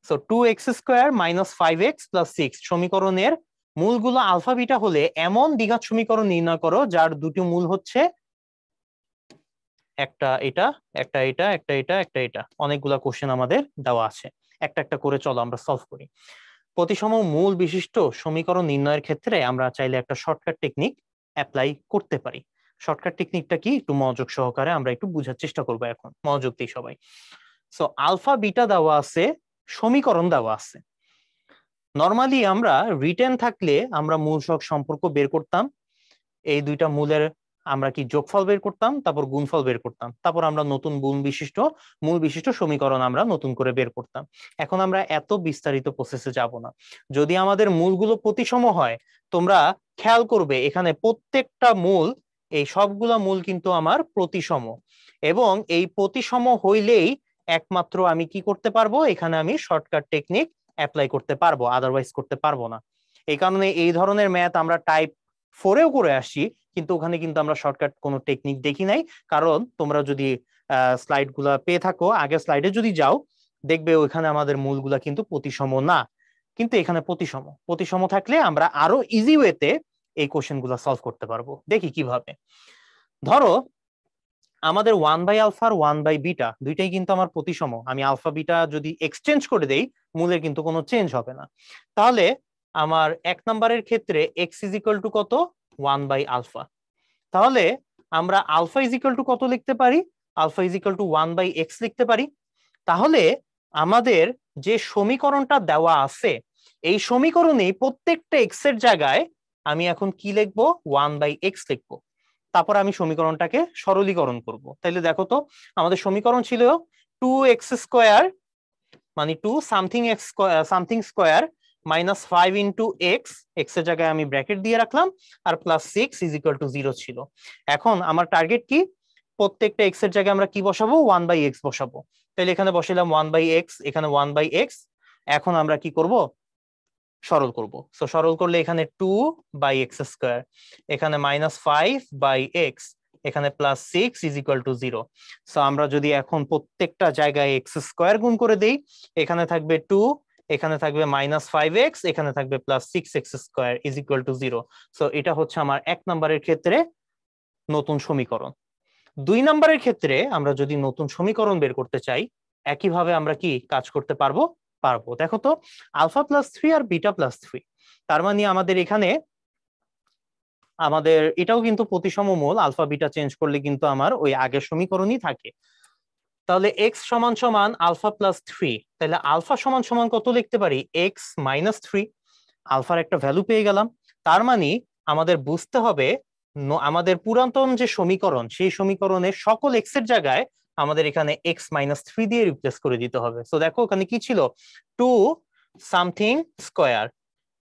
S1: সো 2x² - 5x + 6 সমীকরণের মূলগুলো আলফা বিটা হলে এমন দ্বিঘাত সমীকরণ নির্ণয় করো যার দুটি মূল হচ্ছে একটা এটা, একটা এটা, একটা এটা, একটা এটা। অনেকগুলা কোশ্চেন আমাদের দেওয়া আছে, একটা একটা করে চলো আমরা সলভ করি। প্রতিসম মূল বিশিষ্ট সমীকরণ নির্ণয়ের ক্ষেত্রে আমরা চাইলে একটা শর্টকাট টেকনিক অ্যাপ্লাই করতে পারি। শর্টকাট টেকনিকটা কি, একটু মনোযোগ সহকারে আমরা একটু বোঝার চেষ্টা করবো এখন, মনোযোগ দিই সবাই। সো আলফা বিটা দেওয়া আছে, সমীকরণ দেওয়া আছে। নরমালি আমরা রিটেন থাকলে আমরা মূল সহগ সম্পর্ক বের করতাম, এই দুইটা মূলের আমরা কি যোগফল বের করতাম, তারপর গুণফল বের করতাম, তারপর আমরা নতুন মূল বিশিষ্ট সমীকরণ আমরা নতুন করে বের করতাম। এখন আমরা এত বিস্তারিত প্রসেসে যাব না। যদি আমাদের মূলগুলো প্রতিসম হয়, তোমরা খেয়াল করবে এখানে প্রত্যেকটা মূল, এই সবগুলা মূল কিন্তু আমার প্রতিসম, এবং এই প্রতিসম হইলেই একমাত্র আমি কি করতে পারবো, এখানে আমি শর্টকাট টেকনিক অ্যাপ্লাই করতে পারবো, আদারওয়াইজ করতে পারবো না। এই কারণে এই ধরনের ম্যাথ আমরা টাইপ 4-এও করে আসি, কিন্তু ওখানে কিন্তু আমরা শর্টকাট কোনো টেকনিক দেখি নাই। কারণ তোমরা যদি স্লাইড গুলা পেয়ে থাকো, আগের স্লাইডে যদি যাও দেখবে ওইখানে আমাদের মূলগুলা কিন্তু প্রতিসম না, কিন্তু এখানে প্রতিসম থাকলে আমরা আরো ইজি ওয়েতে এই কোশ্চেন গুলা সলভ করতে পারবো। দেখি কিভাবে। ধরো আমাদের 1/α আর 1/β দুইটাই কিন্তু আমার প্রতিসম। আমি আলফা বিটা যদি এক্সচেঞ্জ করে দেই, মূলের কিন্তু কোনো চেঞ্জ হবে না। তাহলে আমার 1 নম্বরের ক্ষেত্রে x = কত, 1/α। তাহলে আমরা আলফা = কত লিখতে পারি, আলফা = 1/x লিখতে পারি। তাহলে আমাদের যে সমীকরণটা দেওয়া আছে, এই সমীকরণে প্রত্যেকটা x এর জায়গায় আমি এখন কি লিখবো, 1/x লিখবো। তারপর আমি সমীকরণটাকে সরলীকরণ করব। তাইলে দেখো তো, আমাদের সমীকরণ ছিল 2x² মানে 2 something x something square -5 × x এর জায়গায় আমি ব্র্যাকেট দিয়ে রাখলাম, আর +6 = 0 ছিল। এখন আমার টার্গেট কি, প্রত্যেকটা x এর জায়গায় আমরা কি বসাবো, 1/x বসাবো। তাহলে এখানে বসাইলাম 1/x, এখানে 1/x। এখন আমরা কি করব, সরল করব। সো সরল করলে এখানে 2/x², এখানে -5/x, এখানে +6 = 0। সো আমরা যদি এখন প্রত্যেকটা জায়গায় x² গুণ করে দেই, এখানে থাকবে 2, এখানে থাকবে -5x, এখানে থাকবে +6x² = 0। সো এটা হচ্ছে আমার 1 নম্বরের ক্ষেত্রে নতুন সমীকরণ। 2 নম্বরের ক্ষেত্রে আমরা যদি নতুন সমীকরণ বের করতে চাই, একইভাবে আমরা কি কাজ করতে পারবো। দেখো তো, আলফা +3 আর বিটা +3, তার মানে আমাদের এখানে আমাদের এটাও কিন্তু প্রতিসম মূল, আলফা বিটা চেঞ্জ করলে কিন্তু আমার ওই আগের সমীকরণই থাকে। তাহলে x = আলফা +3, তাহলে আলফা = কত লিখতে পারি, x - 3। আলফার একটা ভ্যালু পেয়ে গেলাম। তার মানে আমাদের বুঝতে হবে আমাদের পুরাতন যে সমীকরণ, সেই সমীকরণের সকল x এর জায়গায় আমাদের এখানে x - 3 দিয়ে রিপ্লেস করে দিতে হবে। সো দেখো ওখানে কি ছিল, 2 সামথিং স্কয়ার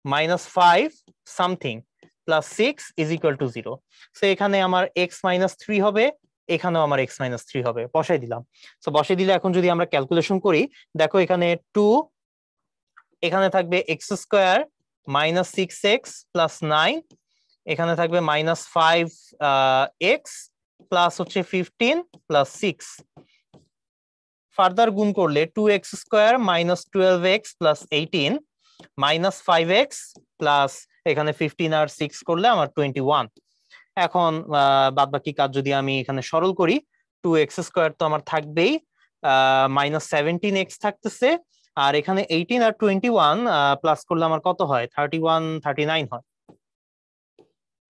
S1: -5 সামথিং +6 = 0। সো এখানে আমার x - 3 হবে, এখানেও আমার x - 3 হবে, বসাই দিলাম। সো বসাই দিলে এখন যদি আমরা ক্যালকুলেশন করি, দেখো এখানে 2, এখানে থাকবে x² -6x + 9, এখানে থাকবে -5x প্লাস হচ্ছে 15 + 6। ফার্দার গুণ করলে 2x² -12x + 18 -5x প্লাস এখানে 15 আর 6 করলে আমার 21। এখন বাদবাকি কাজ যদি আমি এখানে সরল করি, 2x² তো আমার থাকবেই, -17x থাকতেছে, আর এখানে 18 আর 21 প্লাস করলে আমার কত হয়, 31 39 হয়,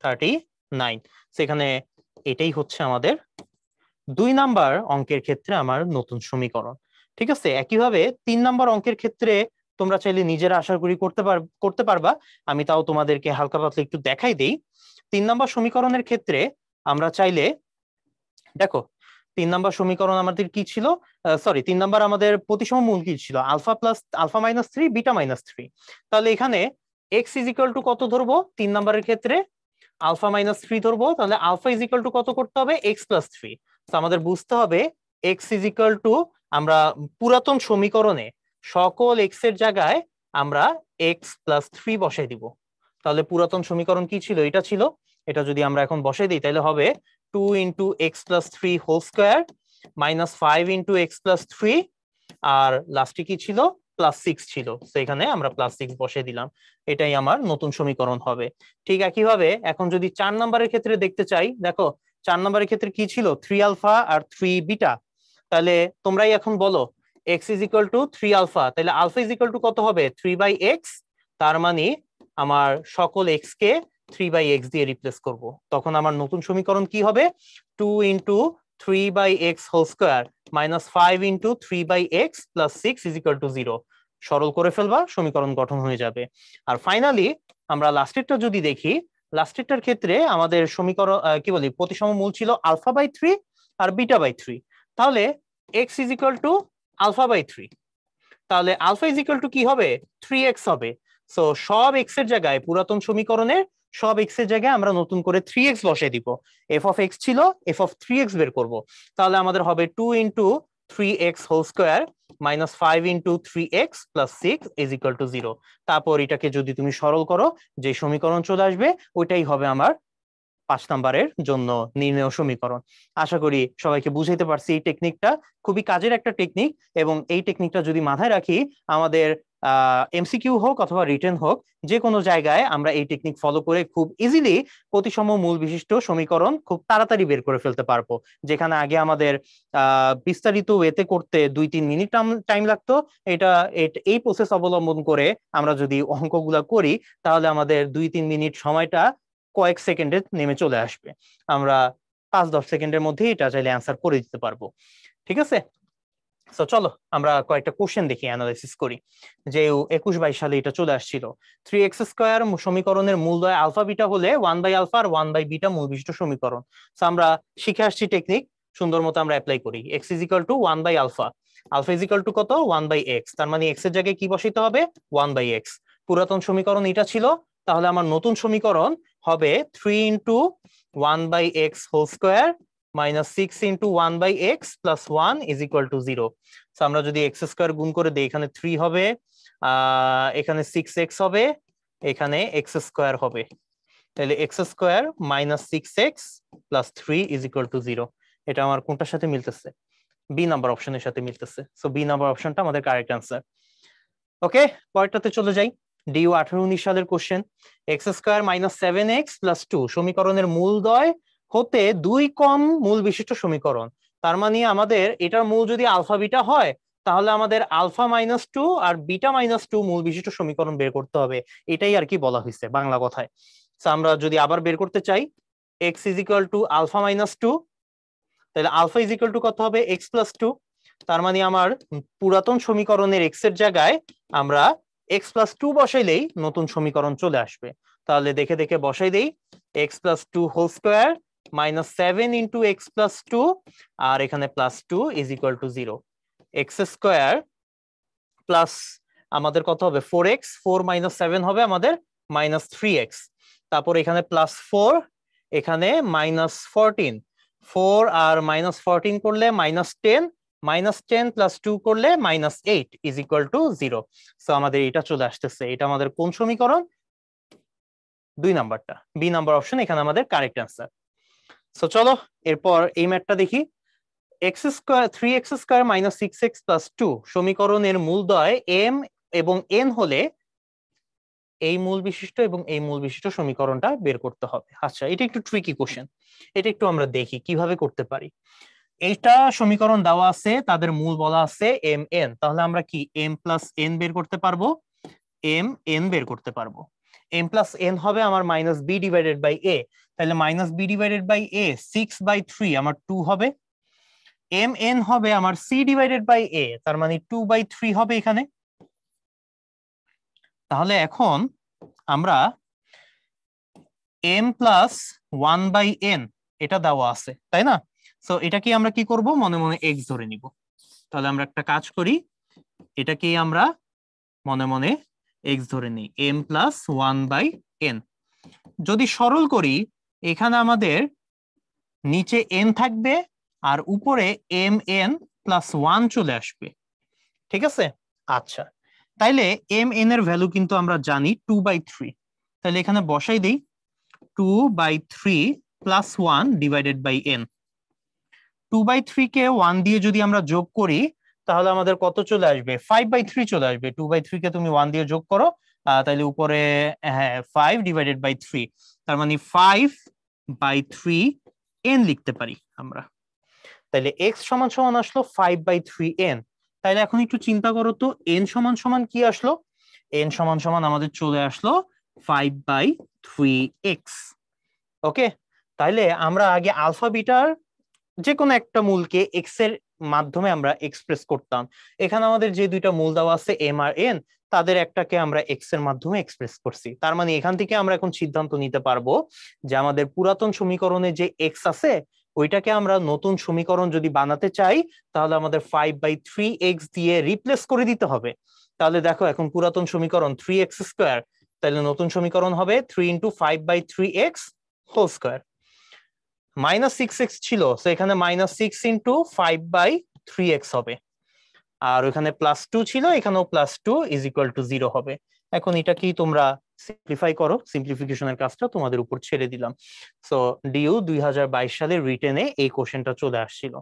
S1: 39। সেখানে এটাই হচ্ছে আমাদের 2 নাম্বার অঙ্কের ক্ষেত্রে আমার নতুন সমীকরণ। ঠিক আছে, একইভাবে 3 নাম্বার অঙ্কের ক্ষেত্রে তোমরা চাইলে নিজেরা আশা করি করতে পারবা। আমি তাও তোমাদেরকে হালকা পাতলা একটু দেখাই দেই। 3 নাম্বার সমীকরণের ক্ষেত্রে আমরা চাইলে, দেখো 3 নাম্বার সমীকরণ আমাদের কি ছিল, সরি 3 নাম্বার আমাদের প্রতিসম মূল কি ছিল, আলফা -3 বিটা -3। তাহলে এখানে x = কত ধরবো, 3 নাম্বারের ক্ষেত্রে আলফা -3 ধরবো। তাহলে আলফা = কত করতে হবে, x + 3। তো আমাদের বুঝতে হবে x = আমরা পুরাতন সমীকরণে সকল x এর জায়গায় আমরা x + 3 বসাই দিব। তাহলে পুরাতন সমীকরণ কি ছিল, এটা ছিল। এটা যদি আমরা এখন বসাই দিই, তাহলে হবে 2 × x + 3 হোল স্কয়ার -5 × x + 3 আর লাস্টে কি ছিল, +6 ছিল, তো এখানে আমরা +6 বসিয়ে দিলাম, এটাই আমার নতুন সমীকরণ হবে। ঠিক একইভাবে এখন যদি 4 নম্বরের ক্ষেত্রে দেখতে চাই, দেখো 4 নম্বরের ক্ষেত্রে কি ছিল, 3 আলফা আর 3 বিটা। তাহলে তোমরাই এখন বলো x is equal to 3 alpha, তাহলে আলফা ইজ ইকুয়াল টু কত হবে, 3/x। তার মানে আমার সকল x কে 3/x দিয়ে রিপ্লেস করব, তখন আমার নতুন সমীকরণ কি হবে, 2 into 3/x whole square minus 5 into 3/x plus 6 is equal to 0। সরল করে ফেলবা, সমীকরণ গঠন হয়ে যাবে। আর ফাইনালি আমরা লাস্টেরটা যদি দেখি, লাস্টেরটার ক্ষেত্রে আমাদের সমীকরণ কি বলি, প্রতিসম মূল ছিল α/3 আর β/3। তাহলে x ইজ ইকুয়াল টু α/3, তাহলে আলফা ইজ ইকুয়াল টু কি হবে, 3x হবে। সো সব x এর জায়গায়, পুরাতন সমীকরণের সব x এর জায়গায় আমরা নতুন করে 3x বসাই দিব। f(x) ছিল, f(3x) বের করব, তাহলে আমাদের হবে 2 into 3x whole square minus 5 into 3x plus 6 is equal to 0। তারপর এটাকে যদি তুমি সরল করো, যে সমীকরণ চলে আসবে ওইটাই হবে আমার 5 নাম্বারের জন্য নির্ণয় সমীকরণ। আশা করি সবাইকে বুঝাইতে পারছি। এই টেকনিকটা খুবই কাজের একটা টেকনিক, এবং এই টেকনিকটা যদি মাথায় রাখি, আমাদের এমসিকিউ হোক অথবা রিটেন হোক, যে কোনো জায়গায় আমরা এই টেকনিক ফলো করে খুব ইজিলি প্রতিসম মূল বিশিষ্ট সমীকরণ খুব তাড়াতাড়ি বের করে ফেলতে পারবো। যেখানে আগে আমাদের বিস্তারিত ওয়েতে করতে 2-3 মিনিট টাইম লাগতো, এই প্রসেস অবলম্বন করে আমরা যদি অঙ্কগুলা করি, তাহলে আমাদের 2-3 মিনিট সময়টা কয়েক সেকেন্ডে নেমে চলে আসবে। আমরা 5-10 সেকেন্ডের মধ্যে এটা চাইলে অ্যান্সার করে দিতে পারবো। ঠিক আছে, তো চলো আমরা কয়েকটা কোশ্চেন দেখি, অ্যানালাইসিস করি। যে 21-22 সালে এটা চলে আসছিল, 3x স্কোয়ার সমীকরণের মূলদ্বয় আলফা বিটা হলে 1/আলফা আর 1/বিটা মূল বিশিষ্ট সমীকরণ। তো আমরা শিখে আসছি টেকনিক, সুন্দর মতো আমরা অ্যাপ্লাই করি। x ইজ ইকুয়াল টু 1/আলফা, আলফা ইজ ইকুয়াল টু কত, 1/x, তার মানে x এর জায়গায় কি বসাইতে হবে, 1/x। পুরাতন সমীকরণ এটা ছিল, তাহলে আমার নতুন সমীকরণ হবে 3 into 1/x whole square minus 6 into 1/x plus 1 is equal to 0। আমরা যদি x স্কোয়ার গুণ করে দিই, এখানে 3 হবে, এখানে 6x হবে, এখানে x স্কোয়ার হবে, তাহলে x square minus 6x plus 3 is equal to 0। এটা আমার কোনটার সাথে মিলতেছে, বি নাম্বার অপশনের সাথে মিলতেছে। সো বি নাম্বার অপশনটা আমাদের কারেক্ট অ্যান্সার। ওকে, পরেরটাতে চলে যাই। ডিউ 18-19 সালের question, X square minus 7x plus 2 সমীকরণের মূলদ্বয় হতে 2 কম মূল বিশিষ্ট সমীকরণ। তার মানে আমাদের এটার মূল যদি আলফা বিটা হয়, তাহলে আমাদের α-2 আর β-2 মূল বিশিষ্ট সমীকরণ বের করতে হবে। এটাই আর কি বলা হয়েছে বাংলা কথায়। আমরা যদি আবার বের করতে চাই, x ইজ ইকুয়াল টু α-2, তাহলে আলফা ইজ ইকুয়াল টু কত হবে, x প্লাস 2। তার মানে আমার পুরাতন সমীকরণের x এর জায়গায় আমরা x প্লাস 2 বসাইলেই নতুন সমীকরণ চলে আসবে। তাহলে দেখে দেখে বসাই দেই, x plus 2 whole square minus 7 into x plus 2, আর এখানে plus 2 is equal to 0। X square plus আমাদের কত হবে, 4x, 4 মাইনাস 7 হবে আমাদের মাইনাস 3x, তারপর এখানে প্লাস 4, এখানে মাইনাস 14, 4 আর মাইনাস 14 করলে মাইনাস 10, মাইনাস 10 প্লাস 2 করলে minus 8 is equal to 0। So আমাদের এটা চলে আসতেছে, এটা আমাদের কোন সমীকরণ, 2 নাম্বারটা, বি নাম্বার অপশন এখানে আমাদের কারেক্ট অ্যান্সার। সো চলো এরপর এই ম্যাথটা দেখি। X square 3x square minus 6x plus 2 সমীকরণের মূলদ্বয় m এবং n হলে এই মূল বিশিষ্ট এবং এই মূল বিশিষ্ট সমীকরণটা বের করতে হবে। আচ্ছা, এটা একটু ট্রিকি কোশ্চেন, এটা একটু আমরা দেখি কিভাবে করতে পারি। এইটা সমীকরণ দেওয়া আছে, তাদের মূল বলা আছে m n, তাহলে আমরা কি m প্লাস n বের করতে পারবো, m n বের করতে পারবো। m প্লাস n হবে আমার minus b divided by a, তাহলে minus b divided by a 6/3 আমার 2 হবে, m n হবে আমার c ডিভাইডেড বাই a, তার মানে 2/3 হবে এখানে। তাহলে এখন আমরা m প্লাস 1/n এটা দেওয়া আছে, তাই না? সো এটাকে আমরা কি করব, মনে মনে x ধরে নিব। তাহলে আমরা একটা কাজ করি, এটাকে আমরা মনে মনে x ধরে নিই, m প্লাস 1/n। যদি সরল করি, এখানে আমাদের নিচে n থাকবে আর উপরে mn প্লাস 1 চলে আসবে। ঠিক আছে, আচ্ছা, তাইলে mn এর ভ্যালু কিন্তু আমরা জানি 2/3, তাহলে এখানে বসাই দেই 2/3 প্লাস 1 ডিভাইডেড বাই n। 2/3 কে 1 দিয়ে যদি আমরা যোগ করি, তাহলে আমাদের কত চলে আসবে? 5/3 চলে আসবে। 2/3 কে তুমি 1 দিয়ে যোগ করো, তাহলে উপরে হ্যাঁ 5/3, তার মানে 5/3 n লিখতে পারি আমরা। তাহলে x সমান সমান আসলো 5/3n। তাহলে এখন একটু চিন্তা করো তো, n সমান সমান কি আসলো? n সমান সমান আমাদের চলে আসলো 5/3x। ওকে, তাহলে আমরা আগে আলফা বিটার যে কোনো একটা মূলকে এক্স এর মাধ্যমে আমরা এক্সপ্রেস করতাম। এখানে আমাদের যে দুইটা মূল দেওয়া আছে এম আর এন, তাদের একটাকে আমরা এক্স এর মাধ্যমে এক্সপ্রেস করছি। তার মানে এখান থেকে আমরা এখন সিদ্ধান্ত নিতে পারবো যে আমাদের পুরাতন সমীকরণে যে এক্স আছে ওইটাকে আমরা নতুন সমীকরণ যদি বানাতে চাই তাহলে আমাদের 5/3x দিয়ে রিপ্লেস করে দিতে হবে। তাহলে দেখো এখন পুরাতন সমীকরণ 3x², তাহলে নতুন সমীকরণ হবে 3 × 5/3x হোল স্কোয়ার। -6x ছিল, তো এখানে -6 × 5/3x হবে। আর ওখানে +2 ছিল, এখানেও +2 = 0 হবে। এখন এটা কি তোমরা সিম্পলিফাই করো, সিম্পলিফিকেশনের কাজটা তোমাদের উপর ছেড়ে দিলাম। সো ডিইউ 2022 সালের রিটেনে এই কোশ্চেনটা চলে আসছিল।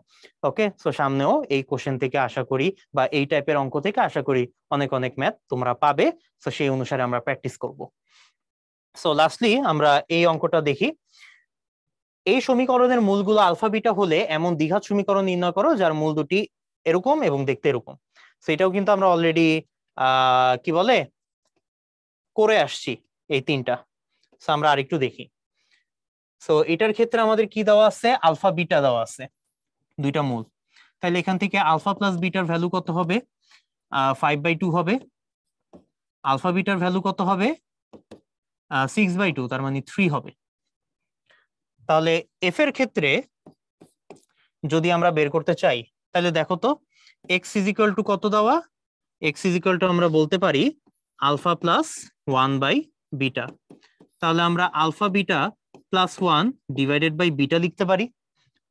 S1: ওকে, সো সামনেও এই কোশ্চেন থেকে আশা করি বা এই টাইপের অঙ্ক থেকে আশা করি অনেক অনেক ম্যাথ তোমরা পাবে। সো সেই অনুসারে আমরা প্র্যাকটিস করব। সো লাস্টলি আমরা এই অঙ্কটা দেখি। এই সমীকরণের মূলগুলো আলফা বিটা হলে এমন দ্বিঘাত সমীকরণ নির্ণয় করো যার মূল দুটি এরকম এবং দেখতে এরকম। সেটাও কিন্তু আমরা অলরেডি কি বলে করে আসছি এই তিনটা। সো আমরা আরেকটু দেখি। সো এটার ক্ষেত্রে আমাদের কি দেওয়া আছে? আলফা বিটা দেওয়া আছে, দুইটা মূল। তাহলে এখান থেকে আলফা প্লাস বিটার ভ্যালু কত হবে? 5/2 হবে। আলফা বিটার ভ্যালু কত হবে? 6/2, তার মানে 3 হবে। তাহলে এফ এর ক্ষেত্রে যদি আমরা বের করতে চাই তাহলে দেখো তো এক্স ইজ ইকুয়াল টু কত দেওয়া? এক্স ইজ ইকুয়াল টু আমরা বলতে পারি আলফা প্লাস 1/বিটা। তাহলে আমরা alpha beta plus 1 divided by beta লিখতে পারি।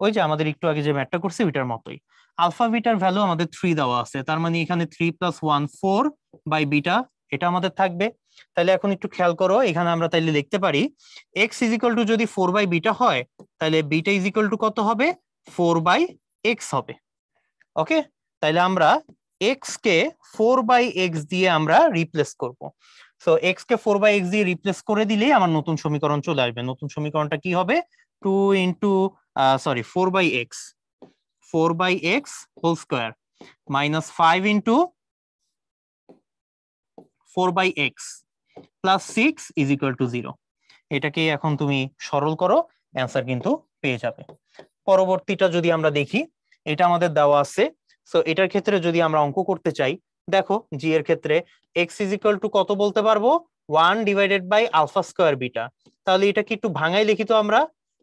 S1: ওই যে আমাদের একটু আগে যে ম্যাথটা করছি ওইটার মতোই। আলফা বিটার ভ্যালু আমাদের 3 দেওয়া আছে, তার মানে এখানে 3 + 1 4/বিটা এটা আমাদের থাকবে। তাহলে এখন একটু খেয়াল করো, এখানে আমরা তাইলে লিখতে পারি এক্স ইজ ইকুয়াল টু যদি 4/বিটা হয় তাহলে বিটা ইজ ইকুয়াল টু কত হবে? 4/x হবে। ওকে, তাইলে আমরা এক্স কে 4/x দিয়ে আমরা রিপ্লেস করব। সো এক্স কে 4/x দিয়ে রিপ্লেস করে দিলেই আমার নতুন সমীকরণ চলে আসবে। নতুন সমীকরণটা কি হবে? 4/x whole square -5 × 4/x plus 6 = 0। এটাকে এখন তুমি সরল করো, অ্যান্সার কিন্তু পেয়ে যাবে। পরবর্তীটা যদি আমরা দেখি, এটা আমাদের দেওয়া আছে। সো এটার ক্ষেত্রে যদি আমরা অঙ্ক করতে চাই, দেখো জি এর ক্ষেত্রে x = কত বলতে পারবো? 1/α²β। তাহলে এটা কি একটু ভাঙাই লিখি তো আমরা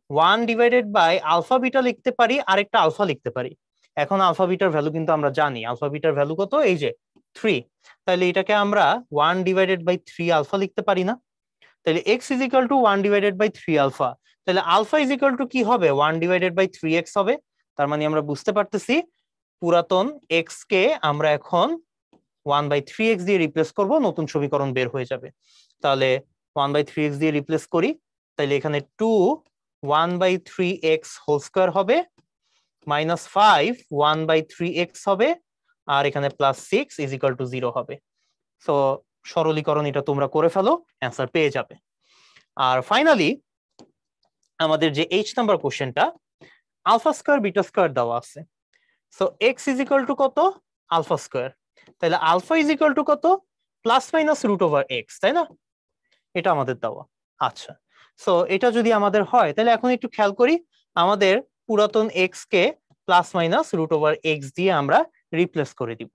S1: 1/α β লিখতে পারি, আরেকটা আলফা লিখতে পারি। এখন আলফা বিটার ভ্যালু কিন্তু আমরা জানি, আলফা বিটার ভ্যালু কত? এই যে 3। তাহলে এটাকে আমরা 1/3 আলফা লিখতে পারি না? তাহলে x = 1/3 আলফা। তাহলে আলফা = কি হবে? 1/3x হবে। তার মানে আমরা বুঝতে পারতেছি পুরাতন x কে আমরা এখন 1/3x দিয়ে রিপ্লেস করব, নতুন সমীকরণ বের হয়ে যাবে। তাহলে 1/3x দিয়ে রিপ্লেস করি, তাহলে এখানে 2 1/3x হোল স্কয়ার হবে, -5 1/3x হবে, আর এখানে +6 = 0 হবে। সো সরলীকরণ এটা তোমরা করে ফেলো, অ্যান্সার পেয়ে যাবে। আর ফাইনালি আমাদের যে এইচ নাম্বার কোশ্চেনটা, আলফা স্কয়ার বিটা স্কয়ার দেওয়া আছে। সো x = কত? Alpha square. তাহলে আলফা = কত? ±√x, তাই না? এটা আমাদের দেওয়া। আচ্ছা, সো এটা যদি আমাদের হয় তাহলে এখন একটু খেয়াল করি, আমাদের পুরাতন x কে ±√x দিয়ে আমরা রিপ্লেস করে দিব।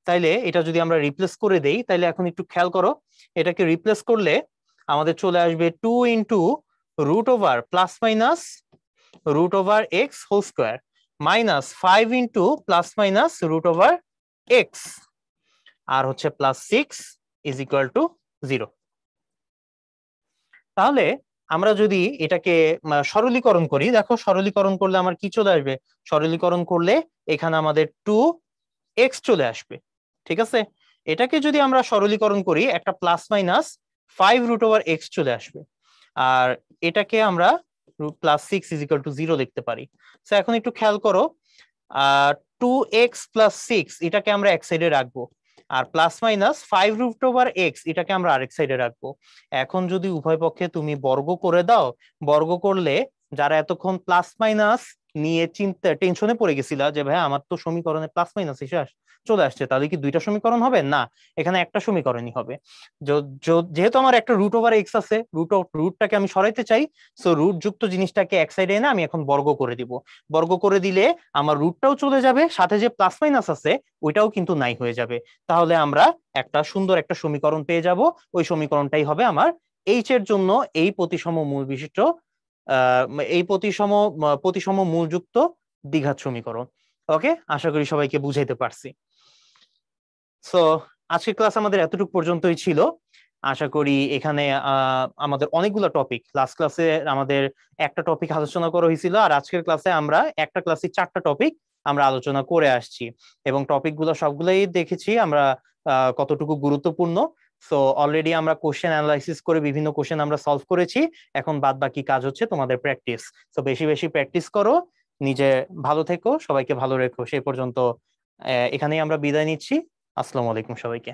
S1: তাইলে এটা যদি আমরা রিপ্লেস করে দেই তাহলে এখন একটু খেয়াল করো, এটাকে রিপ্লেস করলে আমাদের চলে আসবে 2 × √x হোল স্কয়ার -5 × ±√x আর হচ্ছে +6 = 0। তাহলে আমরা যদি এটাকে সরলীকরণ করি, দেখো সরলীকরণ করলে আমার কি চলে আসবে? সরলীকরণ করলে এখানে আমাদের 2x চলে আসবে। ঠিক আছে, এটাকে যদি আমরা সরলীকরণ করি একটা ±5 √x চলে আসবে, আর এটাকে আমরা +6 = 0 লিখতে পারি। তো এখন একটু খেয়াল করো, 2x+6 এটাকে আমরা এক সাইডে রাখবো, আর +-5√x এটাকে আমরা আরেক সাইডে রাখবো। এখন যদি উভয় পক্ষে তুমি বর্গ করে দাও, বর্গ করলে যারা এতক্ষণ প্লাস মাইনাস নিয়ে চিন্তা টেনশনে পড়ে গেছিলা যে ভাই আমার তো সমীকরণে প্লাস মাইনাস এসে চলে আসছে, তাহলে কি দুইটা সমীকরণ হবে? না, এখানে একটা সমীকরণই হবে। যেহেতু আমার একটা √x আছে, রুটটাকে আমি সরাইতে চাই, সো রুট যুক্ত জিনিসটাকে এক সাইডে এনে আমি এখন বর্গ করে দিব। বর্গ করে দিলে আমার রুটটাও চলে যাবে, সাথে যে প্লাস মাইনাস আছে ওইটাও কিন্তু নাই হয়ে যাবে। তাহলে আমরা একটা সুন্দর একটা সমীকরণ পেয়ে যাব। ওই সমীকরণটাই হবে আমার এইচ এর জন্য এই প্রতিসম মূল বিশিষ্ট এই প্রতিসম মূলযুক্ত দ্বিঘাত সমীকরণ। ওকে, আশা করি সবাইকে বুঝাইতে পারছি। সো আজকের ক্লাস আমাদের এতটুকু পর্যন্তই ছিল। আশা করি এখানে আমাদের অনেকগুলো টপিক, লাস্ট ক্লাসে আমাদের একটা টপিক আলোচনা করা হয়েছিল, আর আজকের ক্লাসে আমরা একটা ক্লাসে 4টা টপিক আমরা আলোচনা করে আসছি, এবং টপিকগুলো সবগুলোই দেখেছি আমরা কতটুকু গুরুত্বপূর্ণ। সো অলরেডি আমরা কোশ্চেন অ্যানালাইসিস করে বিভিন্ন কোশ্চেন আমরা সলভ করেছি, এখন বাদ বাকি কাজ হচ্ছে তোমাদের প্র্যাকটিস। সো বেশি বেশি প্র্যাকটিস করো, নিজে ভালো থেকো, সবাইকে ভালো রেখো। সেই পর্যন্ত এখানেই আমরা বিদায় নিচ্ছি। আসসালামু আলাইকুম সবাইকে।